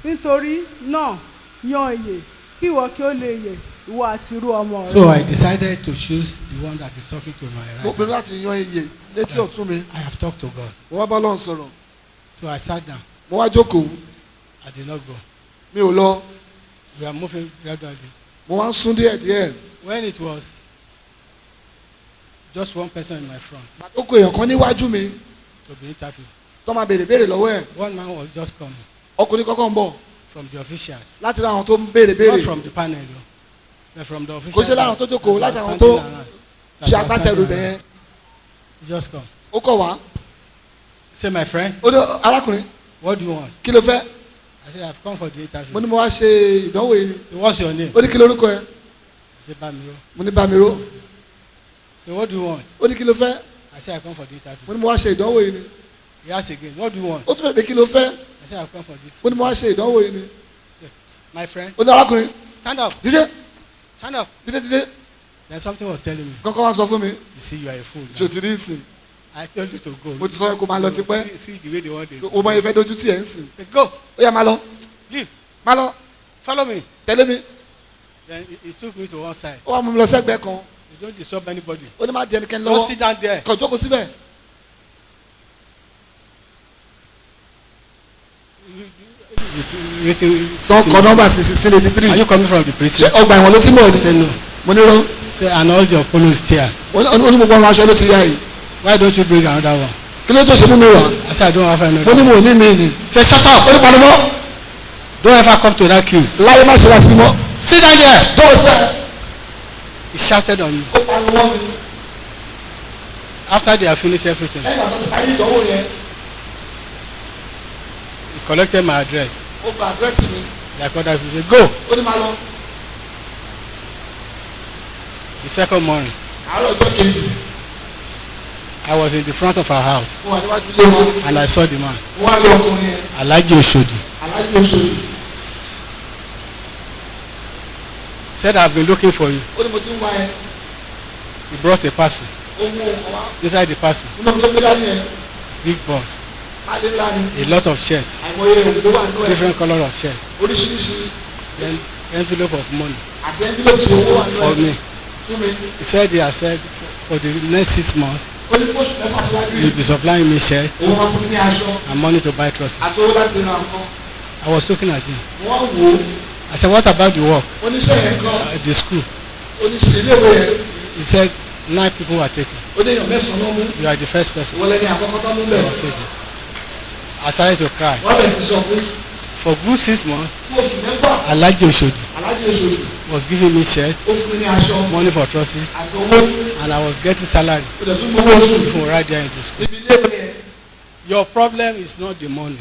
Speaker 7: nítorí náà yan ìyè kí ìwọ kí ó lè yè ìwọ àti irú ọmọ rẹ.
Speaker 3: So I decided to choose the one that is talking to my
Speaker 6: mo
Speaker 3: right.
Speaker 6: pinnu láti yan ìyè létí ọ̀tún mi
Speaker 3: I have talked to God.
Speaker 6: mo wá bá Ọlọ́run sọ̀rọ̀
Speaker 3: So I sat down.
Speaker 6: mo wá jókòó
Speaker 3: I did not go.
Speaker 6: mi ò lọ
Speaker 3: We are moving gradually.
Speaker 6: mo wá ń sún díẹ̀díẹ̀
Speaker 3: When it was just one person in my front
Speaker 6: ó kó èèyàn kan níwájú mi
Speaker 3: to be interviewed,
Speaker 6: tó máa béèrè lọ́wọ́ ẹ̀
Speaker 3: one man was just coming
Speaker 6: ọkùnrin kọ́kọ́ ń bọ̀
Speaker 3: from the officials,
Speaker 6: láti ra àwọn tó ń béèrè
Speaker 3: not from the panel, though, but from the
Speaker 6: kò
Speaker 3: officials.
Speaker 6: ṣe láwọn tó jókòó
Speaker 3: that
Speaker 6: láti
Speaker 3: were
Speaker 6: àwọn tó
Speaker 3: standing around, that
Speaker 6: ṣe
Speaker 3: were
Speaker 6: agbátẹrù
Speaker 3: standing
Speaker 6: bẹ́ẹ̀
Speaker 3: around. He just come.
Speaker 6: ó kọ̀ wá
Speaker 3: Say, my friend,
Speaker 6: ó ní arákùnrin
Speaker 3: what do you want?
Speaker 6: kí ló fẹ́
Speaker 3: I said, I've come for the interview.
Speaker 6: mo ní mo wá ṣe ìdánwò yìí
Speaker 3: Say, what's your name?
Speaker 6: ó ní kí lórúkọ ẹ
Speaker 3: I said, Bamiro.
Speaker 6: mo ní Bámiró
Speaker 3: Say, what do you want?
Speaker 6: ó ní kí ló fẹ́
Speaker 3: I said, I come for the interview.
Speaker 6: mo ní mo wá ṣe ìdánwò yìí ni.
Speaker 3: He asked again, what do you want?
Speaker 6: ó tún bẹ̀rẹ̀ pé kí ló fẹ́.
Speaker 3: I said, I come for this.
Speaker 6: mo ní mo wá ṣe ìdánwò yìí ni.
Speaker 3: My friend,
Speaker 6: ó ní arákùnrin
Speaker 3: stand up,
Speaker 6: dídé
Speaker 3: stand up.
Speaker 6: dídé.
Speaker 3: Then something was telling me,
Speaker 6: kọ́kọ́ wá sọ fún mi.
Speaker 3: you see, you are a fool.
Speaker 6: ṣé o ti rí ìsìn.
Speaker 3: I told you to go.
Speaker 6: mo ti sọ kó máa lọ tipẹ́.
Speaker 3: See the way they want it.
Speaker 6: o máa yẹ fẹ́ dojú tì ẹ́ ń sìn.
Speaker 3: Say, go,
Speaker 6: ó yá máa lọ.
Speaker 3: leave,
Speaker 6: máa lọ.
Speaker 3: follow me.
Speaker 6: tẹ̀lé mi.
Speaker 3: Then he took me to one side.
Speaker 6: ó wá mú mi lọ sẹ́gbẹ̀ẹ́ kan.
Speaker 3: You don't disturb anybody.
Speaker 6: ó ní má di ẹnikẹ́ni
Speaker 3: Go sit
Speaker 6: lọ́wọ́.
Speaker 3: down there.
Speaker 6: kàn jókòó síbẹ̀. sọ kọ nọ́mbà 1683.
Speaker 3: Are you coming from the
Speaker 6: ṣé
Speaker 3: prison?
Speaker 6: ọgbà ìwọ̀n ló ti mọ̀
Speaker 3: I
Speaker 6: ní.
Speaker 3: said, no.
Speaker 6: mo ní rọ.
Speaker 3: Say, and all your polo is tear.
Speaker 6: ó ní gbogbo àwọn aṣọ ló ti yá yìí.
Speaker 3: Why don't you bring another one?
Speaker 6: kí ló tó ṣe mú mi wá.
Speaker 3: I said, I don't have
Speaker 6: mo
Speaker 3: another
Speaker 6: ní
Speaker 3: one.
Speaker 6: mo ní mi ni.
Speaker 3: Say, shut up.
Speaker 6: ó ní panumọ́.
Speaker 3: Don't ever come to that queue.
Speaker 6: láyé má ṣe wá sí mọ́.
Speaker 3: Sit down there.
Speaker 6: jókòó síbẹ̀.
Speaker 3: He shouted on me.
Speaker 6: ó panumọ́ mi.
Speaker 3: After they have finished everything,
Speaker 6: lẹ́yìn àtọ́jú parí ìdánwò yẹn.
Speaker 3: he collected my address.
Speaker 6: ó gba àdírẹ́sì mi.
Speaker 3: Like other people say, go.
Speaker 6: ó ní máa lọ.
Speaker 3: The second morning,
Speaker 6: àárọ̀ ọjọ́ kejì.
Speaker 3: I was in the front of our house
Speaker 6: mo wà níwájú ilé wọn.
Speaker 3: and I saw the man,
Speaker 6: mo wá lé ọkùnrin yẹn.
Speaker 3: Alhaji Oshodi.
Speaker 6: aláàjì oṣooṣù.
Speaker 3: Said, I've been looking for you.
Speaker 6: ó ní mo ti ń wá ẹ.
Speaker 3: He brought a parcel.
Speaker 6: ó mú ọkọ̀ wá.
Speaker 3: Inside the parcel,
Speaker 6: nínú ọmọ tó gbé dání yẹn.
Speaker 3: big box,
Speaker 6: pàdé ńlá ni.
Speaker 3: a lot of shares,
Speaker 6: àìmọye òun ló wà nínú ẹ̀.
Speaker 3: different color of shares,
Speaker 6: oríṣiríṣi.
Speaker 3: then envelope of money
Speaker 6: àti ẹ́ńfílọ́pù tí owó wà nínú
Speaker 3: for
Speaker 6: ẹ̀.
Speaker 3: me.
Speaker 6: fún mi.
Speaker 3: He said he has said for the next 6 months,
Speaker 6: ó ní fóṣù mẹ́fà síwájú
Speaker 3: he'll
Speaker 6: yìí.
Speaker 3: be supplying me shirts
Speaker 6: òun máa fún mi ní aṣọ.
Speaker 3: and money to buy trousers.
Speaker 6: àti owó láti ra nǹkan.
Speaker 3: I was looking at him.
Speaker 6: wọ́n wò ó.
Speaker 3: I said, what about the work?
Speaker 6: oníṣẹ́ yẹn kan.
Speaker 3: The school.
Speaker 6: oníṣẹ́ iléèwé yẹn.
Speaker 3: He said, 9 people were taken.
Speaker 6: ó ní èèyàn mẹ́sàn-án ló mú.
Speaker 3: You are the first person.
Speaker 6: ìwọlẹ̀ ní àkọ́kọ́ tó mú
Speaker 3: I
Speaker 6: bẹ̀rẹ̀.
Speaker 3: was saving. I started to cry.
Speaker 6: wọ́n bẹ̀ sí sọ pé
Speaker 3: For good 6 months,
Speaker 6: fún oṣù mẹ́fà.
Speaker 3: Alhaji Oshodi
Speaker 6: aláàjì oṣooṣù.
Speaker 3: was giving me shirts,
Speaker 6: ó fún mi ní aṣọ.
Speaker 3: money for trousers,
Speaker 6: àti owó.
Speaker 3: and I was getting salary
Speaker 6: ó dẹ̀ tún gbowó oṣù.
Speaker 3: from right there in the school.
Speaker 6: níbi iléèwé yẹn.
Speaker 3: Your problem is not the money.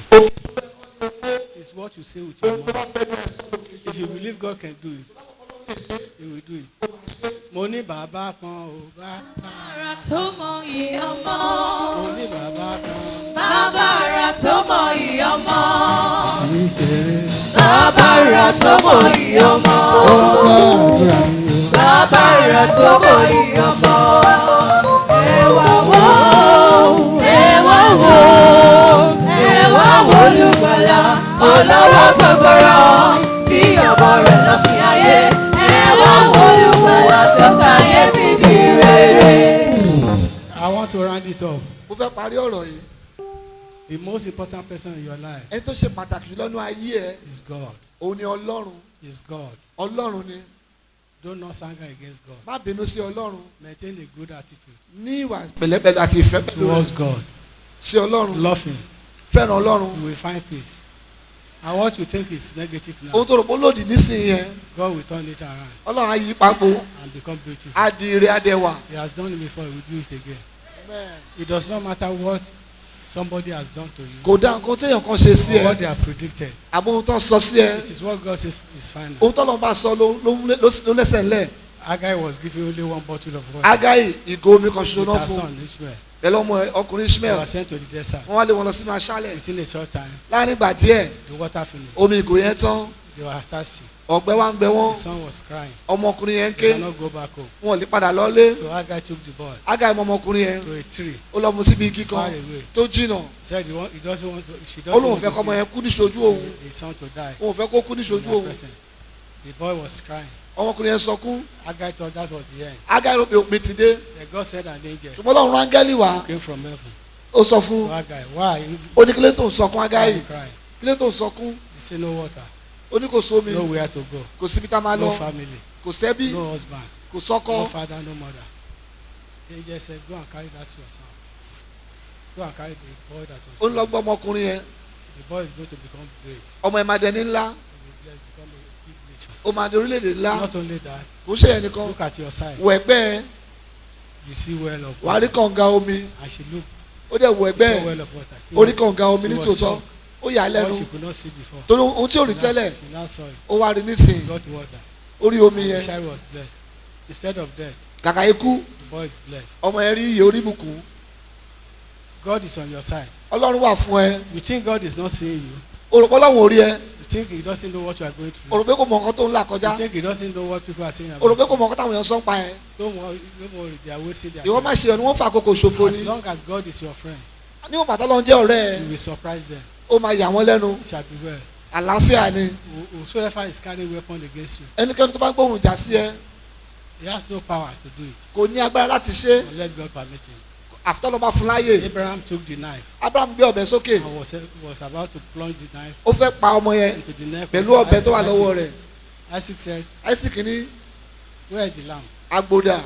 Speaker 3: It's what you say with your mouth. If you believe God can do it, He will do it. Mo ní bàbá kan ò bá kan.
Speaker 2: Bàbá tó mọ ìyọmọ.
Speaker 3: Mo ní bàbá kan.
Speaker 2: Bàbá ara tó mọ ìyọmọ.
Speaker 3: Kì í ṣeré.
Speaker 2: Bàbá ara tó mọ ìyọmọ.
Speaker 3: Àdúrà mi o.
Speaker 2: Bàbá ara tó mọ ìyọmọ. Ẹ̀wà wo, ẹ̀wà wo, ẹ̀wà wo olùgbàlà ọlọ́wọ́ gbọgbọrọ tí ọmọ rẹ̀ lọ fi ayé. Ẹ̀wà wo olùgbàlà tó sáyé bíbí rere.
Speaker 3: I want to round it up.
Speaker 6: mo fẹ́ parí ọ̀rọ̀ yìí.
Speaker 3: The most important person in your life
Speaker 6: ẹni tó ṣe pàtàkì jù lọ́nú ayé ẹ.
Speaker 3: is God.
Speaker 6: òun ni ọlọ́run.
Speaker 3: Is God.
Speaker 6: ọlọ́run ni.
Speaker 3: Don't not anger against God.
Speaker 6: má bínú sí ọlọ́run.
Speaker 3: Maintain a good attitude
Speaker 6: ní ìwà pẹ̀lẹ́pẹ̀lẹ́ àti ìfẹ́ pẹ̀lú rẹ̀.
Speaker 3: towards God.
Speaker 6: sí ọlọ́run.
Speaker 3: Love Him.
Speaker 6: fẹ́ràn ọlọ́run.
Speaker 3: You will find peace. And what you think is negative now,
Speaker 6: ohun tó rò pé ó lòdì nísìnyí yẹn.
Speaker 3: God will turn it around
Speaker 6: ọlọ́run á yí papò.
Speaker 3: and become beautiful.
Speaker 6: á di ire adẹwà.
Speaker 3: He has done it before, He will do it again. It does not matter what somebody has done to you
Speaker 6: kò dá nǹkan téèyàn kan ṣe sí
Speaker 3: or what
Speaker 6: ẹ.
Speaker 3: they have predicted.
Speaker 6: àbọ̀ ohun tó ń sọ sí ẹ.
Speaker 3: It is what God says is final.
Speaker 6: ohun tó lọ́n bá sọ ló lẹ́sẹ̀ ńlẹ̀.
Speaker 3: Haggai was given only one bottle of water
Speaker 6: Ágáì ìgò omi kan ṣoṣo
Speaker 3: with
Speaker 6: náà
Speaker 3: her
Speaker 6: fún.
Speaker 3: son Ishmael.
Speaker 6: pẹ̀lú ọmọ ọkùnrin
Speaker 3: They
Speaker 6: Ishmael.
Speaker 3: were sent to the desert.
Speaker 6: wọ́n wá lé wọn lọ sínú aṣálẹ̀.
Speaker 3: Within a short time,
Speaker 6: láàrin ìgbà díẹ̀
Speaker 3: the water finished.
Speaker 6: omi ìgò yẹn tán.
Speaker 3: They were thirsty.
Speaker 6: ọ̀gbẹ́ wa ń gbẹ
Speaker 3: The
Speaker 6: wọ́n.
Speaker 3: son was crying.
Speaker 6: ọmọkùnrin yẹn ń
Speaker 3: They
Speaker 6: ké.
Speaker 3: cannot go back home.
Speaker 6: wọn ò lè padà lọ́lé.
Speaker 3: So Haggai took the boy
Speaker 6: Ágáì mọ ọmọkùnrin yẹn.
Speaker 3: to a tree
Speaker 6: ó lọ mú síbi igi
Speaker 3: far
Speaker 6: kan
Speaker 3: away.
Speaker 6: tó jìnnà.
Speaker 3: Said he doesn't want to, she
Speaker 6: ó
Speaker 3: doesn't
Speaker 6: lóun
Speaker 3: want
Speaker 6: fẹ́
Speaker 3: to
Speaker 6: kọ́ ọmọ
Speaker 3: see
Speaker 6: yẹn kú níṣojú òun.
Speaker 3: the son to die
Speaker 6: òun fẹ́ kó kú
Speaker 3: in
Speaker 6: níṣojú
Speaker 3: her
Speaker 6: òun.
Speaker 3: presence. The boy was crying.
Speaker 6: ọmọkùnrin yẹn sọkún.
Speaker 3: Haggai thought that was the end.
Speaker 6: Ágáì rò pé òpin ti dé.
Speaker 3: Then God sent an angel
Speaker 6: ṣùgbọ́n Ọlọ́run áńgẹ́lì wá.
Speaker 3: came from heaven
Speaker 6: ó sọ
Speaker 3: to
Speaker 6: fún.
Speaker 3: Haggai. Why are you
Speaker 6: ó ní kílé tó ń sọkún Ágáì.
Speaker 3: crying?
Speaker 6: kílé tó ń sọkún.
Speaker 3: He said no water,
Speaker 6: ó ní kò sómi.
Speaker 3: nowhere to go,
Speaker 6: kò síbi tá a máa
Speaker 3: no
Speaker 6: lọ.
Speaker 3: family,
Speaker 6: kò sẹ́bí.
Speaker 3: no husband,
Speaker 6: kò sọ́kọ.
Speaker 3: no father, no mother. The angel said, go and carry that your son. Go and carry the boy that was
Speaker 6: ó ń lọ
Speaker 3: killed.
Speaker 6: gbọ́ ọmọkùnrin yẹn.
Speaker 3: The boy is going to become great.
Speaker 6: ọmọ ẹ̀ máa dẹni ńlá.
Speaker 3: He will bless, become a big nation.
Speaker 6: ó máa di orílẹ̀-èdè ńlá.
Speaker 3: Not only that,
Speaker 6: kò ṣe yẹn nìkan.
Speaker 3: look at your side.
Speaker 6: wọ ẹgbẹ́ ẹ.
Speaker 3: You see well of
Speaker 6: wàá rí
Speaker 3: water.
Speaker 6: kànga omi.
Speaker 3: And she looked,
Speaker 6: ó dẹ̀ wọ
Speaker 3: she
Speaker 6: ẹgbẹ́
Speaker 3: saw
Speaker 6: ẹ.
Speaker 3: well of water. She
Speaker 6: ó rí
Speaker 3: was-
Speaker 6: kànga omi
Speaker 3: she was
Speaker 6: nítòótọ́.
Speaker 3: shocked.
Speaker 6: ó yà á
Speaker 3: What
Speaker 6: lẹ́nu.
Speaker 3: she could not see before.
Speaker 6: torí ohun tí ò rí
Speaker 3: She now-
Speaker 6: tẹ́lẹ̀.
Speaker 3: she now saw it.
Speaker 6: ó wá rí nísìnyí.
Speaker 3: Got water.
Speaker 6: ó rí omi
Speaker 3: The
Speaker 6: yẹn.
Speaker 3: child was blessed. Instead of death,
Speaker 6: kàkà ikú.
Speaker 3: the boy is blessed.
Speaker 6: ọmọ yẹn rí iye orí bùkún.
Speaker 3: God is on your side.
Speaker 6: ọlọ́run wà fún ẹ.
Speaker 3: You think God is not seeing you.
Speaker 6: o rò pé ọlọ́run ò rí ẹ.
Speaker 3: You think he doesn't know what you are going through.
Speaker 6: o rò pé kò mọ nǹkan tó ń là
Speaker 3: You
Speaker 6: kọjá.
Speaker 3: think he doesn't know what people are saying
Speaker 6: o rò
Speaker 3: about
Speaker 6: pé kò mọ nǹkan táwọn èèyàn sọ ń pa ẹ.
Speaker 3: Don't worry, they are wasting their
Speaker 6: ìwọ má
Speaker 3: time.
Speaker 6: ṣe ọ̀nà wọn fà àkókò ṣòfò
Speaker 3: As
Speaker 6: ni.
Speaker 3: long as God is your friend,
Speaker 6: níwọ̀n pàtó ọlọ́run jẹ́ ọ̀rẹ́ ẹ.
Speaker 3: you will surprise them.
Speaker 6: ó máa yà wọ́n lẹ́nu.
Speaker 3: It shall be well.
Speaker 6: àlàáfíà ni.
Speaker 3: Whosoever is carrying weapon against you,
Speaker 6: ẹnikẹ́ni tó bá ń gbóhùn ìjà sí ẹ
Speaker 3: he has no power to do it
Speaker 6: kò ní agbára láti ṣe
Speaker 3: unless God permits him.
Speaker 6: àfitọ́ ló bá fún láàyè.
Speaker 3: Abraham took the knife
Speaker 6: abraham gbé ọ̀bẹ sókè.
Speaker 3: and was about to plunge the knife
Speaker 6: ó fẹ́ pa ọmọ yẹn
Speaker 3: into the neck.
Speaker 6: pẹ̀lú ọ̀bẹ tó wà lọ́wọ́ rẹ̀.
Speaker 3: Isaac said,
Speaker 6: isaac ní
Speaker 3: where is the lamb?
Speaker 6: agbódà.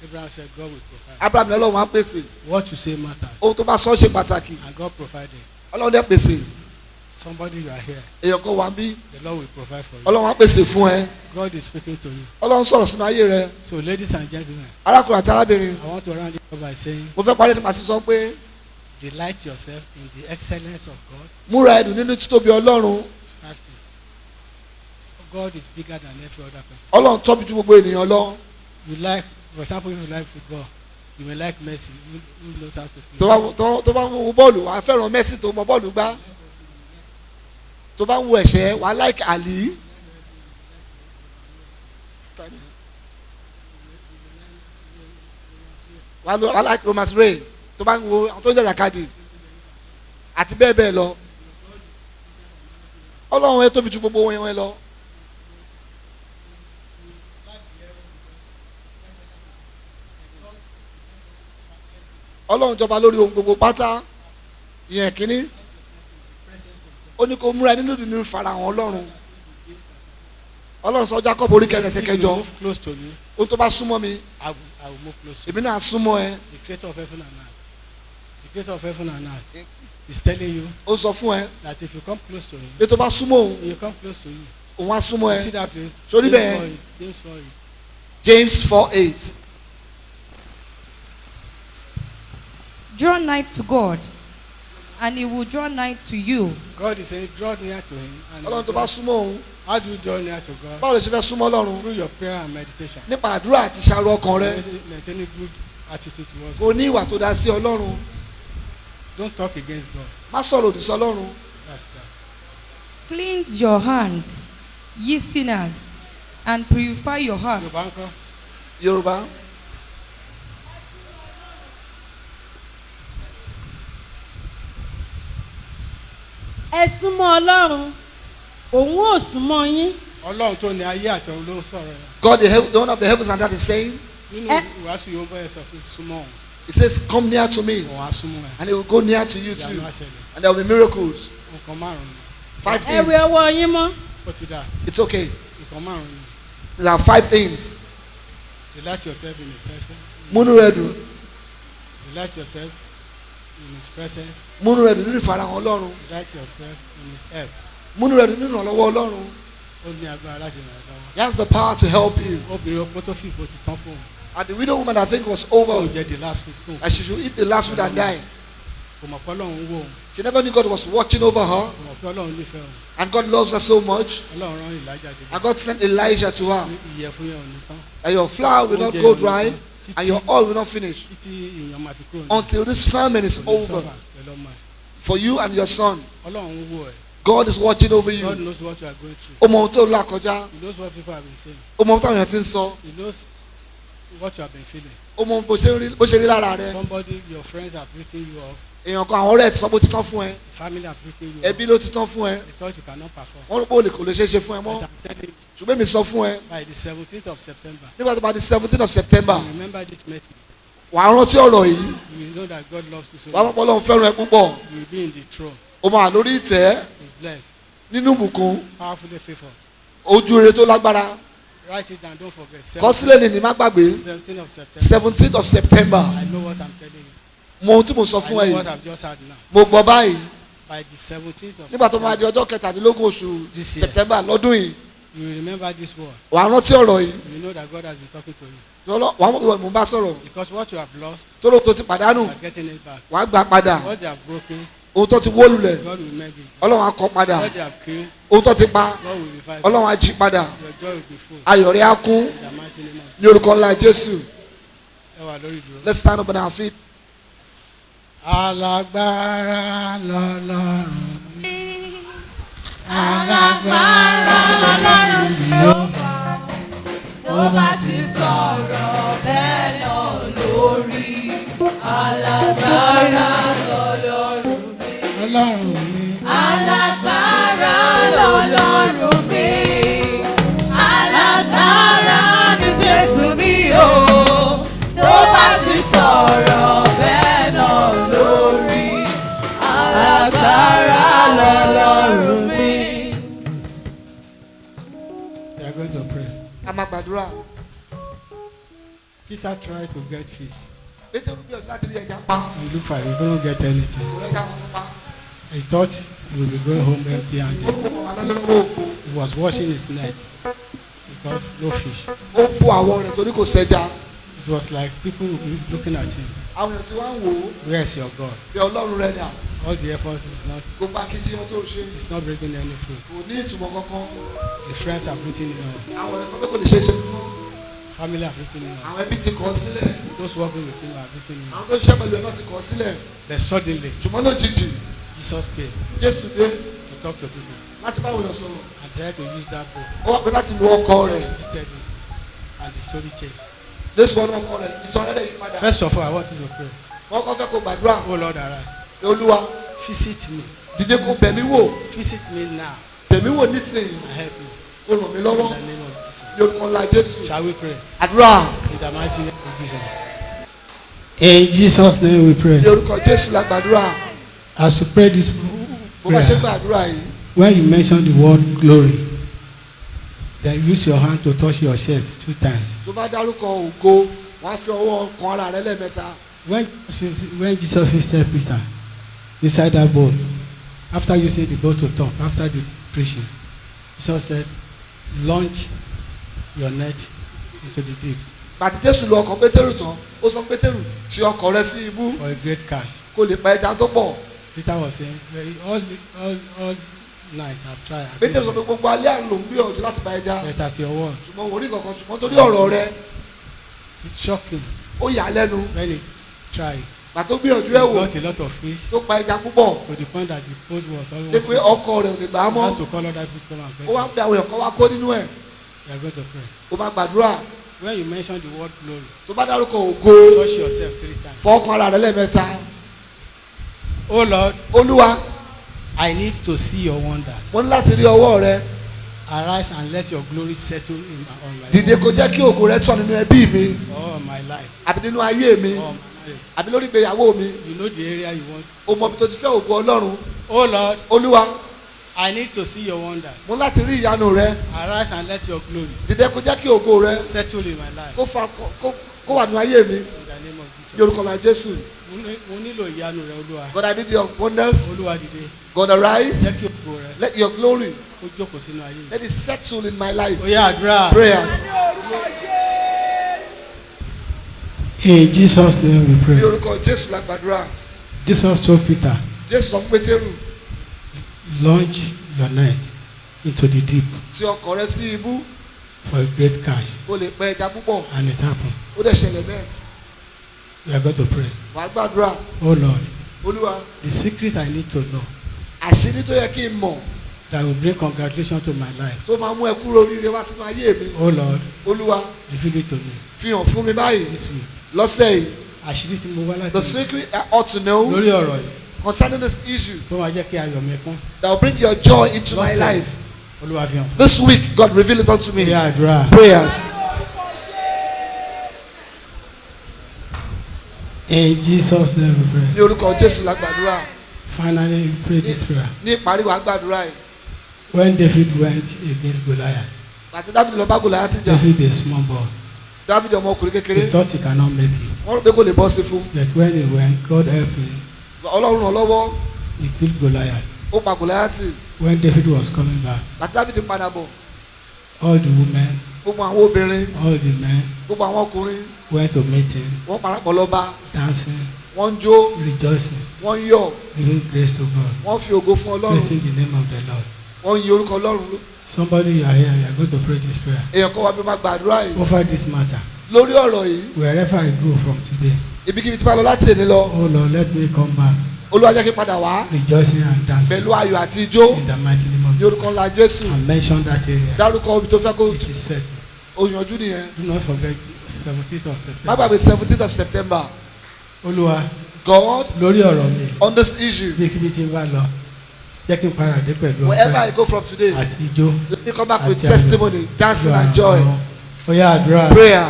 Speaker 3: Abraham said, God will provide.
Speaker 6: abraham ní ọlọ́run á pèsè.
Speaker 3: What you say matters.
Speaker 6: ohun tó bá sọ ṣe pàtàkì.
Speaker 3: And God provided.
Speaker 6: ọlọ́run dẹ́ pèsè.
Speaker 3: Somebody you are here,
Speaker 6: èèyàn kan wà ń bí.
Speaker 3: the Lord will provide for you.
Speaker 6: ọlọ́run á pèsè fún ẹ.
Speaker 3: God is speaking to you.
Speaker 6: ọlọ́run sọ̀rọ̀ sínú ayé rẹ.
Speaker 3: So ladies and gentlemen,
Speaker 6: arákùnrin àti arábìnrin
Speaker 3: I want to round it up by saying,
Speaker 6: mo fẹ́ parí nípa sísọ pé
Speaker 3: delight yourself in the excellence of God.
Speaker 6: múra ẹ̀dùn nínú títóbi ọlọ́run.
Speaker 3: 5 things. God is bigger than every other person.
Speaker 6: ọlọ́run tóbi ju gbogbo ènìyàn lọ.
Speaker 3: You like, for example, if you like football, you may like Messi, who knows how to play.
Speaker 6: tó bá ń wo bọ́ọ̀lù wàá fẹ́ràn Messi tó mọ bọ́ọ̀lù gbá. tó bá ń wo ẹ̀ṣẹ̀ wàá like Ali. wàá like Thomas Ray tó bá ń wo àwọn tó ń jàjàkadì àti bẹ́ẹ̀ bẹ́ẹ̀ lọ. ọlọ́run ẹ tóbi ju gbogbo wọn lọ. ọlọ́run jọba lórí ohun gbogbo pátá ìyẹn kínní ó ní kó múra nínú ìdùnnú ìfarahàn ọlọ́run. ọlọ́run sọ Jacob orí kẹrin ẹsẹ̀
Speaker 3: If you
Speaker 6: kẹjọ
Speaker 3: move close to me,
Speaker 6: ohun tó bá súnmọ́ mi
Speaker 3: I will move close to you.
Speaker 6: èmi náà súnmọ́ ẹ.
Speaker 3: The creator of heaven and earth. The creator of heaven and earth is telling you
Speaker 6: ó sọ fún ẹ
Speaker 3: that if you come close to him,
Speaker 6: pé tó bá súnmọ́ òun
Speaker 3: when you come close to him,
Speaker 6: òun á súnmọ́
Speaker 3: you see
Speaker 6: ẹ.
Speaker 3: that place?
Speaker 6: Sorry,
Speaker 3: James
Speaker 6: bẹ́ẹ̀.
Speaker 3: 4:8. James 4:8.
Speaker 6: James 4:8.
Speaker 4: Draw nigh to God, and he will draw nigh to you.
Speaker 3: God is saying, draw near to him. And
Speaker 6: ọlọ́run tó bá súnmọ́ òun
Speaker 3: how do you draw near to God?
Speaker 6: báwo lè ṣe fẹ́ súnmọ́ ọlọ́run
Speaker 3: Through your prayer and meditation.
Speaker 6: nípa àdúrà àti ìṣàrò ọkàn rẹ.
Speaker 3: Maintaining good attitude towards
Speaker 6: kò
Speaker 3: God.
Speaker 6: ní ìwà tó dá sí ọlọ́run.
Speaker 3: Don't talk against God.
Speaker 6: má sọ̀rọ̀ òdì sí ọlọ́run.
Speaker 3: That's that.
Speaker 4: Cleanse your hands, ye sinners, and purify your hearts.
Speaker 3: Yorùbá ń kọ́.
Speaker 6: Yorùbá
Speaker 8: ẹ súnmọ́ ọlọ́run òun ò súnmọ́ yín.
Speaker 3: Ọlọ́run tó ní ayé àti ọ̀run ló ń sọ̀rọ̀ yẹn.
Speaker 6: God the one of the heavens and that is saying
Speaker 3: Nínú ìwàásù yóò bẹ̀rẹ̀ sọ pé súnmọ́ òun.
Speaker 6: he says come near to me
Speaker 3: Òun á súnmọ́ ẹ̀.
Speaker 6: and he will go near to you too
Speaker 3: Ìyanu á ṣẹlẹ̀.
Speaker 6: and there will be miracles.
Speaker 3: Nǹkan márùn-ún.
Speaker 6: 5
Speaker 8: ẹ wẹ
Speaker 6: things.
Speaker 8: ọwọ́ yín mọ́.
Speaker 3: Ó ti dà.
Speaker 6: It's okay.
Speaker 3: Nǹkan márùn-ún.
Speaker 6: There are 5 things.
Speaker 3: Delight yourself in his presence.
Speaker 6: múnú rẹ dùn
Speaker 3: Delight yourself in his presence.
Speaker 6: múnú rẹ dùn nínú ìfarahàn ọlọ́run
Speaker 3: Delight yourself in his help.
Speaker 6: múnú rẹ dùn nínú ìrànlọ́wọ́ ọlọ́run.
Speaker 3: Ó ní agbára láti ràn ẹ́ lọ́wọ́.
Speaker 6: He has the power to help you.
Speaker 3: Obìnrin opó tó fi ìbò ti tán fún òun.
Speaker 6: And the widow woman I think was
Speaker 3: Ó
Speaker 6: over
Speaker 3: jẹ the last food fún òun.
Speaker 6: and she should eat the last food and die.
Speaker 3: Kò mọ̀ pé Ọlọ́run wò òun.
Speaker 6: She never knew God was watching over her
Speaker 3: Kò mọ̀ pé Ọlọ́run nífẹ̀ẹ́ òun.
Speaker 6: and God loves her so much
Speaker 3: Ọlọ́run rán Elijah débi.
Speaker 6: and God sent Elijah to her.
Speaker 3: Ìyẹ̀fun yẹn ò ní tán.
Speaker 6: And your flour will not go dry and your oil will not finish
Speaker 3: Títí èèyàn máa fi kúrò ní.
Speaker 6: until this famine is over
Speaker 3: Pẹ̀lú ọmọ ẹ̀.
Speaker 6: for you and your son.
Speaker 3: Ọlọ́run wò ẹ̀.
Speaker 6: God is watching over
Speaker 3: God
Speaker 6: you.
Speaker 3: knows what you are going through.
Speaker 6: Ó mọ ohun tó là kọjá.
Speaker 3: He knows what people have been saying.
Speaker 6: Ó mọ ohun táwọn èèyàn ti ń sọ.
Speaker 3: He knows what you have been feeling.
Speaker 6: Ó mọ bó ṣe rí lára rẹ.
Speaker 3: Somebody, your friends have written you off.
Speaker 6: Èèyàn kan àwọn ọ̀rẹ́ ẹ̀ ti sọ pé ó ti tán fún ẹ.
Speaker 3: The family have written you
Speaker 6: Ẹbí ló ti tán fún ẹ.
Speaker 3: off. They thought you cannot perform.
Speaker 6: Wọ́n rò pé olè kò lè ṣeé ṣe fún ẹ
Speaker 3: But
Speaker 6: mọ́.
Speaker 3: I'm telling you,
Speaker 6: Ṣùgbọ́n èmi sọ fún ẹ
Speaker 3: by the 17th of September,
Speaker 6: nígbà tó bá di 17th of September
Speaker 3: you remember this meeting.
Speaker 6: wàá rántí ọ̀rọ̀ yìí.
Speaker 3: You will know that God loves you so
Speaker 6: Wàá
Speaker 3: much.
Speaker 6: mọ̀ pé Ọlọ́run fẹ́ràn ẹ púpọ̀.
Speaker 3: You will be in the throne,
Speaker 6: Ó máa lórí ìtẹ́
Speaker 3: be blessed,
Speaker 6: nínú ìbùkún
Speaker 3: powerfully favored.
Speaker 6: ojú rere tó lágbára.
Speaker 3: Write it down, don't forget.
Speaker 6: Kọ sílẹ̀ ní ní má gbàgbé
Speaker 3: 17th of September.
Speaker 6: 17th of September.
Speaker 3: I know what I'm telling you.
Speaker 6: Mo ohun tí mo sọ
Speaker 3: I
Speaker 6: fún ẹ
Speaker 3: know what
Speaker 6: yìí.
Speaker 3: I've just had now.
Speaker 6: Mo gbọ́ báyìí
Speaker 3: By the 17th of
Speaker 6: nígbà tó máa di
Speaker 3: September,
Speaker 6: ọjọ́ kẹtàdínlógún oṣù
Speaker 3: This year.
Speaker 6: September lọ́dún yìí.
Speaker 3: you will remember this word.
Speaker 6: Wàá rántí ọ̀rọ̀ yìí.
Speaker 3: You know that God has been talking to you.
Speaker 6: Wàá mọ̀ pé mo bá sọ̀rọ̀.
Speaker 3: Because what you have lost,
Speaker 6: Tó ló tó ti pàdánù
Speaker 3: you are getting it back.
Speaker 6: wàá gbà padà.
Speaker 3: What they have broken,
Speaker 6: Ohun tó ti wó lulẹ̀
Speaker 3: God will mend it.
Speaker 6: Ọlọ́run á kọ padà.
Speaker 3: What they have killed,
Speaker 6: Ohun tó ti pa
Speaker 3: God will revive it.
Speaker 6: Ọlọ́run á jí padà.
Speaker 3: Your joy will be full.
Speaker 6: Ayọ̀ rẹ̀ á kún
Speaker 3: In the mighty name of
Speaker 6: ní orúkọ ńlá Jésù.
Speaker 3: ẹ wà lórí ìdúró.
Speaker 6: Let's stand up on our feet.
Speaker 3: Alágbára lọ́lọ́run mi. Alágbára lọ́lọ́run mi ó bá.
Speaker 2: tó bá ti sọ̀rọ̀ bẹ́ẹ̀ náà lórí. Alágbára lọ́lọ́run mi.
Speaker 3: Ọlọ́run mi.
Speaker 2: Alágbára lọ́lọ́run mi. Alágbára ni Jésù mi o. Tó bá ti sọ̀rọ̀ bẹ́ẹ̀ náà lórí. Alágbára lọ́lọ́run mi.
Speaker 3: We are going to pray.
Speaker 6: A máa gbàdúrà.
Speaker 3: Peter tried to get fish.
Speaker 6: Pétérù bí ọdún láti rí ẹja pa.
Speaker 3: He looked for it. He couldn't get anything.
Speaker 6: Kò rẹ́jà wọn pa.
Speaker 3: He thought he would be going home empty-handed.
Speaker 6: Ó kó wọn lọ́wọ́ òfo.
Speaker 3: He was washing his net because no fish.
Speaker 6: Ó ń fún àwọn rẹ̀ torí kò sẹ́ja.
Speaker 3: It was like people would be looking at him.
Speaker 6: Àwọn èèyàn tí wọ́n ń wò ó
Speaker 3: Where is your God?
Speaker 6: bí Ọlọ́run rẹ̀ dà.
Speaker 3: All the efforts is not.
Speaker 6: Gbogbo akitiyan tó ṣe
Speaker 3: It's not bringing any fruit.
Speaker 6: kò ní ìtumọ̀ kankan.
Speaker 3: The friends have written him off.
Speaker 6: Àwọn ọ̀rẹ́ sọ pé kò lè ṣe é ṣe fún wọn.
Speaker 3: Family have written him off.
Speaker 6: Àwọn ẹbí ti kọ̀ ọ́ sílẹ̀.
Speaker 3: Those working with him have written him
Speaker 6: Àwọn
Speaker 3: off.
Speaker 6: tó ń ṣiṣẹ́ pẹ̀lú ẹ̀ náà ti kọ̀ ọ́ sílẹ̀.
Speaker 3: But suddenly,
Speaker 6: Ṣùgbọ́n lójijì
Speaker 3: Jesus came
Speaker 6: Jésù dé
Speaker 3: to talk to people
Speaker 6: láti bá èèyàn sọ̀rọ̀.
Speaker 3: and decided to use that book.
Speaker 6: Ó wá pé láti lo ọkọ rẹ̀.
Speaker 3: Jesus visited him and the story changed.
Speaker 6: Jésù wọn ọkọ rẹ̀ ìtàn rẹ̀ yí padà.
Speaker 3: First of all, I want you to pray.
Speaker 6: Wọ́n kọ́ fẹ́ kó gbàdúrà.
Speaker 3: Oh Lord, arise.
Speaker 6: Pé Olúwa
Speaker 3: Visit me.
Speaker 6: dìde kó bẹ̀mí wò.
Speaker 3: Visit me now
Speaker 6: Bẹ̀mí wò nísìnyí.
Speaker 3: and help me.
Speaker 6: Ó ràn mí lọ́wọ́.
Speaker 3: In the name of Jesus.
Speaker 6: Ní orúkọ ńlá Jésù.
Speaker 3: Shall we pray?
Speaker 6: Àdúrà.
Speaker 3: In the mighty name of Jesus. In Jesus' name we pray.
Speaker 6: Ní orúkọ Jésù la gbàdúrà.
Speaker 3: As you pray this
Speaker 6: Bó bá ṣe
Speaker 3: prayer,
Speaker 6: gbàdúrà yìí.
Speaker 3: when you mention the word glory, then use your hand to touch your chest 2 times.
Speaker 6: Tó bá dárúkọ ògo, wọ́n á fi ọwọ́ kan ara rẹ̀ lẹ́ẹ̀mẹ́ta.
Speaker 3: When Jesus visited Peter inside that boat, after using the boat to talk, after the preaching, Jesus said, launch your net into the deep
Speaker 6: Bàtí Jésù lu ọkọ̀ Pétérù tán, ó sọ Pétérù tí ọkọ̀ rẹ̀ sí ibú
Speaker 3: for a great catch.
Speaker 6: kó lè pa ẹja tó pọ̀.
Speaker 3: Peter was saying, well, all night I've tried. I've
Speaker 6: Pétérù sọ
Speaker 3: been-
Speaker 6: pé gbogbo alẹ́ àná ló ń gbìyànjú láti pa ẹja.
Speaker 3: But at your word,
Speaker 6: Ṣùgbọ́n wò rí kankan ṣùgbọ́n torí ọ̀rọ̀ rẹ̀
Speaker 3: it shocked him
Speaker 6: ó yà á lẹ́nu.
Speaker 3: when he tried.
Speaker 6: Bàtó gbìyànjú
Speaker 3: He
Speaker 6: ẹ̀ wò
Speaker 3: got a lot of fish
Speaker 6: tó pa ẹja púpọ̀.
Speaker 3: to the point that the boat was
Speaker 6: Dé
Speaker 3: almost.
Speaker 6: pé ọkọ̀ rẹ̀ ò lè gbà á
Speaker 3: He
Speaker 6: mọ́.
Speaker 3: has to call other people to come and
Speaker 6: Ó wá ń
Speaker 3: get
Speaker 6: pe àwọn èèyàn kan wá kó nínú ẹ̀.
Speaker 3: We are going to pray.
Speaker 6: Ó máa gbàdúrà.
Speaker 3: When you mention the word glory,
Speaker 6: Tó bá dárúkọ ògo,
Speaker 3: touch yourself 3 times.
Speaker 6: fọwọ́kan ara rẹ̀ lẹ́ẹ̀mẹ́ta.
Speaker 3: Oh Lord,
Speaker 6: Olúwa,
Speaker 3: I need to see your wonders.
Speaker 6: mo ní láti rí ọwọ́ rẹ.
Speaker 3: Arise and let your glory settle on my
Speaker 6: Dìde kó jẹ́ kí ògo rẹ tọ̀ nínú ẹbí mi
Speaker 3: all of my life,
Speaker 6: àbí nínú ayé mi
Speaker 3: all my marriage.
Speaker 6: àbí lórí ìgbéyàwó mi.
Speaker 3: You know the area you want.
Speaker 6: O mọ ibi tó ti fẹ́ ògo Ọlọ́run.
Speaker 3: Oh Lord,
Speaker 6: Olúwa,
Speaker 3: I need to see your wonders.
Speaker 6: mo ní láti rí ìyanu rẹ.
Speaker 3: Arise and let your glory
Speaker 6: Dìde kó jẹ́ kí ògo rẹ
Speaker 3: settle in my life.
Speaker 6: kó wà nínú ayé mi.
Speaker 3: In the name of
Speaker 6: Ní
Speaker 3: Jesus.
Speaker 6: orúkọ la Jésù.
Speaker 3: Mo nílò ìyanu rẹ Olúwa.
Speaker 6: God, I need your wonders.
Speaker 3: Olúwa dìde.
Speaker 6: God, arise.
Speaker 3: Jẹ́ kí ògo rẹ
Speaker 6: Let your glory,
Speaker 3: kó jókòó sínú ayé mi.
Speaker 6: let it settle in my life.
Speaker 3: Ó yá àdúrà.
Speaker 6: Prayers.
Speaker 3: In Jesus' name we
Speaker 6: Ní
Speaker 3: pray.
Speaker 6: orúkọ Jésù la gbàdúrà.
Speaker 3: Jesus told Peter,
Speaker 6: Jésù sọ fún Pétérù
Speaker 3: launch your net into the deep
Speaker 6: tí ọkọ̀ rẹ sí ibú
Speaker 3: for a great catch.
Speaker 6: kó lè pa ẹja púpọ̀.
Speaker 3: And it happened.
Speaker 6: Ó dẹ̀ ṣẹlẹ̀ bẹ́ẹ̀.
Speaker 3: We are going to pray.
Speaker 6: Wàá gbàdúrà.
Speaker 3: Oh Lord,
Speaker 6: Olúwa,
Speaker 3: the secret I need to know
Speaker 6: àṣírí tó yẹ kí n mọ̀
Speaker 3: that will bring congratulations to my life.
Speaker 6: tó máa mú ẹ kúrò oríire wá sínú ayé mi.
Speaker 3: Oh Lord,
Speaker 6: Olúwa,
Speaker 3: reveal it to me
Speaker 6: fi hàn fún mi báyìí
Speaker 3: this week.
Speaker 6: lọ́sẹ̀ yìí.
Speaker 3: Àṣírí tí mo wá láti
Speaker 6: The secret I ought to know
Speaker 3: lórí ọ̀rọ̀ yìí
Speaker 6: concerning this issue
Speaker 3: tó máa jẹ́ kí ayọ̀ mi kún.
Speaker 6: that will bring your joy into my
Speaker 3: Lọ́sẹ̀
Speaker 6: life.
Speaker 3: Olúwa fi hàn.
Speaker 6: This week, God reveal it unto me.
Speaker 3: Ó yá àdúrà.
Speaker 6: Prayers.
Speaker 3: In Jesus' name we pray.
Speaker 6: Ní orúkọ Jésù la gbàdúrà.
Speaker 3: Finally, we pray this prayer.
Speaker 6: Ní ìparí wàá gbàdúrà yìí.
Speaker 3: When David went against Goliath,
Speaker 6: Àti Dábìdì lọ bá Gòláyátì jà.
Speaker 3: David a small boy,
Speaker 6: Dábìdì ọmọkùnrin
Speaker 3: he
Speaker 6: kékeré.
Speaker 3: thought he cannot make it.
Speaker 6: Wọ́n rò pé kò lè bọ́ sí fún.
Speaker 3: But when he went, God helped him.
Speaker 6: Ọlọ́run ràn lọ́wọ́.
Speaker 3: He killed Goliath.
Speaker 6: Ó pa Gòláyátì.
Speaker 3: When David was coming back,
Speaker 6: Àti Dábìdì padà bọ̀.
Speaker 3: all the women,
Speaker 6: Gbogbo àwọn obìnrin,
Speaker 3: all the men
Speaker 6: gbogbo àwọn ọkùnrin,
Speaker 3: went to meet him,
Speaker 6: wọ́n parapọ̀ lọ́ba.
Speaker 3: dancing,
Speaker 6: Wọ́n ń jó,
Speaker 3: rejoicing,
Speaker 6: wọ́n ń yọ̀,
Speaker 3: giving grace to God,
Speaker 6: wọ́n fi ògo fún Ọlọ́run.
Speaker 3: praising the name of the Lord.
Speaker 6: Wọ́n ń yin orúkọ Ọlọ́run.
Speaker 3: Somebody, you are here, you are going to pray this prayer.
Speaker 6: Èèyàn kan wá bí máa gbàdúrà yìí.
Speaker 3: Over this matter,
Speaker 6: Lórí ọ̀rọ̀ yìí,
Speaker 3: wherever I go from today,
Speaker 6: ibikíbi tí bá lọ láti èní lọ
Speaker 3: Oh Lord, let me come back
Speaker 6: Olúwa jẹ́ kí n padà wá
Speaker 3: rejoicing and dancing
Speaker 6: pẹ̀lú ayọ̀ àti ijó
Speaker 3: in the mighty name of
Speaker 6: ní orúkọ
Speaker 3: Jesus.
Speaker 6: ńlá Jésù
Speaker 3: And mention that area.
Speaker 6: dárúkọ ibi tó fẹ́ kó
Speaker 3: It is set.
Speaker 6: òyìnbó nìyẹn
Speaker 3: Do not forget 17th of
Speaker 6: má
Speaker 3: September.
Speaker 6: gbàgbé 17th of September
Speaker 3: Olúwa
Speaker 6: God
Speaker 3: lórí ọ̀rọ̀ mi
Speaker 6: on this issue
Speaker 3: ibikíbi tí n bá lọ jẹ́ kí n padà dé pẹ̀lú
Speaker 6: wherever
Speaker 3: ọpẹ́
Speaker 6: I go from today
Speaker 3: àti ijó.
Speaker 6: let me come back with
Speaker 3: Àti àmì.
Speaker 6: testimony dancing and joy
Speaker 3: Ó yá àdúrà.
Speaker 6: prayer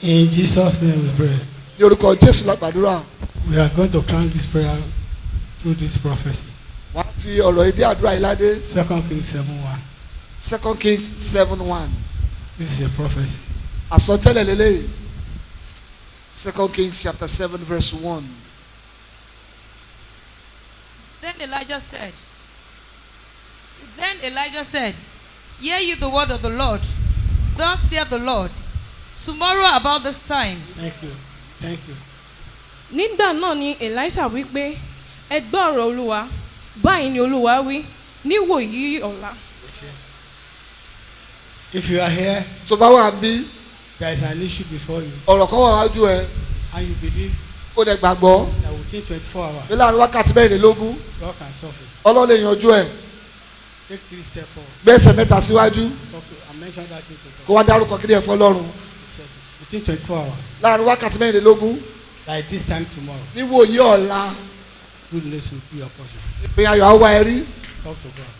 Speaker 3: In Jesus' name we pray.
Speaker 6: ní orúkọ Jésù la gbàdúrà
Speaker 3: We are going to crown this prayer through this prophecy.
Speaker 6: wàá fi ọ̀rọ̀ èdè àdúrà yìí ládé
Speaker 3: 2 Kings 7:1.
Speaker 6: 2 Kings 7:1
Speaker 3: This is a prophecy.
Speaker 6: àsọtẹ́lẹ̀ lélẹ́yìí 2 Kings chapter 7 verse 1.
Speaker 4: Then Elijah said, Hear you the word of the Lord. Thus saith the Lord, tomorrow about this time.
Speaker 3: Thank you. Thank you.
Speaker 5: nígbà náà ni Elisha wí pé ẹ gbọ́ ọ̀rọ̀ Olúwa báyìí ni Olúwa wí níwòyí ọ̀la.
Speaker 3: If you are here,
Speaker 6: tó bá wà bí
Speaker 3: there is an issue before you,
Speaker 6: ọ̀rọ̀ kan wà wájú ẹ
Speaker 3: and you believe
Speaker 6: ó dẹ̀ gbàgbọ́
Speaker 3: that within 24 hours,
Speaker 6: pé láàrin wákàtí mẹ́rìnlélógún
Speaker 3: God can solve it.
Speaker 6: Ọlọ́run lè yanjú ẹ̀
Speaker 3: Take 3 steps forward.
Speaker 6: gbé ẹsẹ̀ mẹ́ta síwájú
Speaker 3: Talk to, and mention that thing to
Speaker 6: kó
Speaker 3: God.
Speaker 6: wá dárúkọ kí ni ẹ̀ fọ́ Ọlọ́run
Speaker 3: He said, within 24 hours,
Speaker 6: láàrin wákàtí mẹ́rìnlélógún
Speaker 3: by this time tomorrow,
Speaker 6: níwòyí ọ̀la
Speaker 3: good news will be your portion.
Speaker 6: ìpín ayọ̀ á wá ẹ rí.
Speaker 3: Talk to God.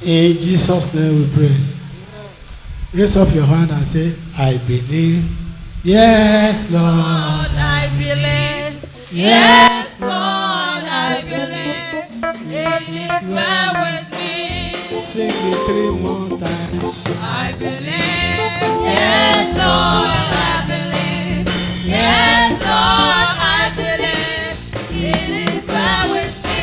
Speaker 3: In Jesus' name we pray. Raise up your hand and say, I believe. Yes, Lord.
Speaker 2: I believe. Yes, Lord, I believe. It is well with me.
Speaker 3: Sing it 3 more times.
Speaker 2: I believe. Yes, Lord, I believe. Yes, Lord, I believe. It is well with me.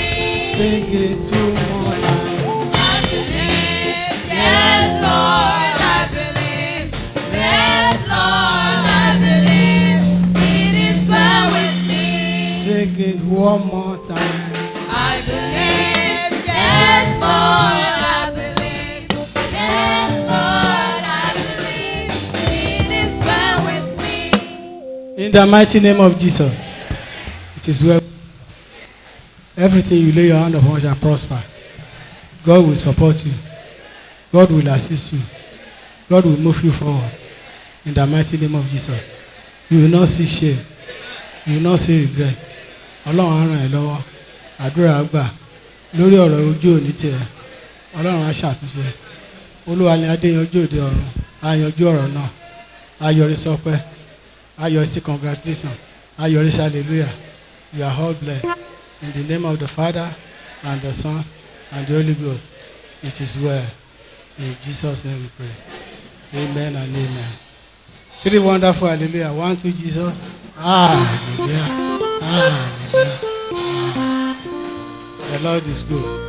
Speaker 3: Sing it 2 more times.
Speaker 2: I believe. Yes, Lord, I believe. Yes, Lord, I believe. It is well with me.
Speaker 3: Sing it 1 more time.
Speaker 2: I believe, yes, Lord, I believe, yes, Lord, I believe, it is well with me.
Speaker 3: In the mighty name of Jesus, it is well. Everything you lay your hand upon shall prosper. God will support you. God will assist you. God will move you forward. In the mighty name of Jesus. You will not see shame. You will not see regret. Ọlọ́run á ràn ẹ́ lọ́wọ́. Àdúrà àgbà lórí ọ̀rọ̀ ojú òní tiẹ̀. Ọlọ́run á ṣàtúnṣe. Olúwa ni adé yanjú òde ọ̀run. Á yanjú ọ̀rọ̀ náà. Á yọrí sọ́pẹ́. Á yọrí sí congratulation. Á yọrí sí hallelujah. You are all blessed. In the name of the Father and the Son and the Holy Ghost. It is well. In Jesus' name we pray. Amen and amen. 3 wonderful hallelujah. 1, 2, Jesus. Hallelujah. Hallelujah. The Lord is good.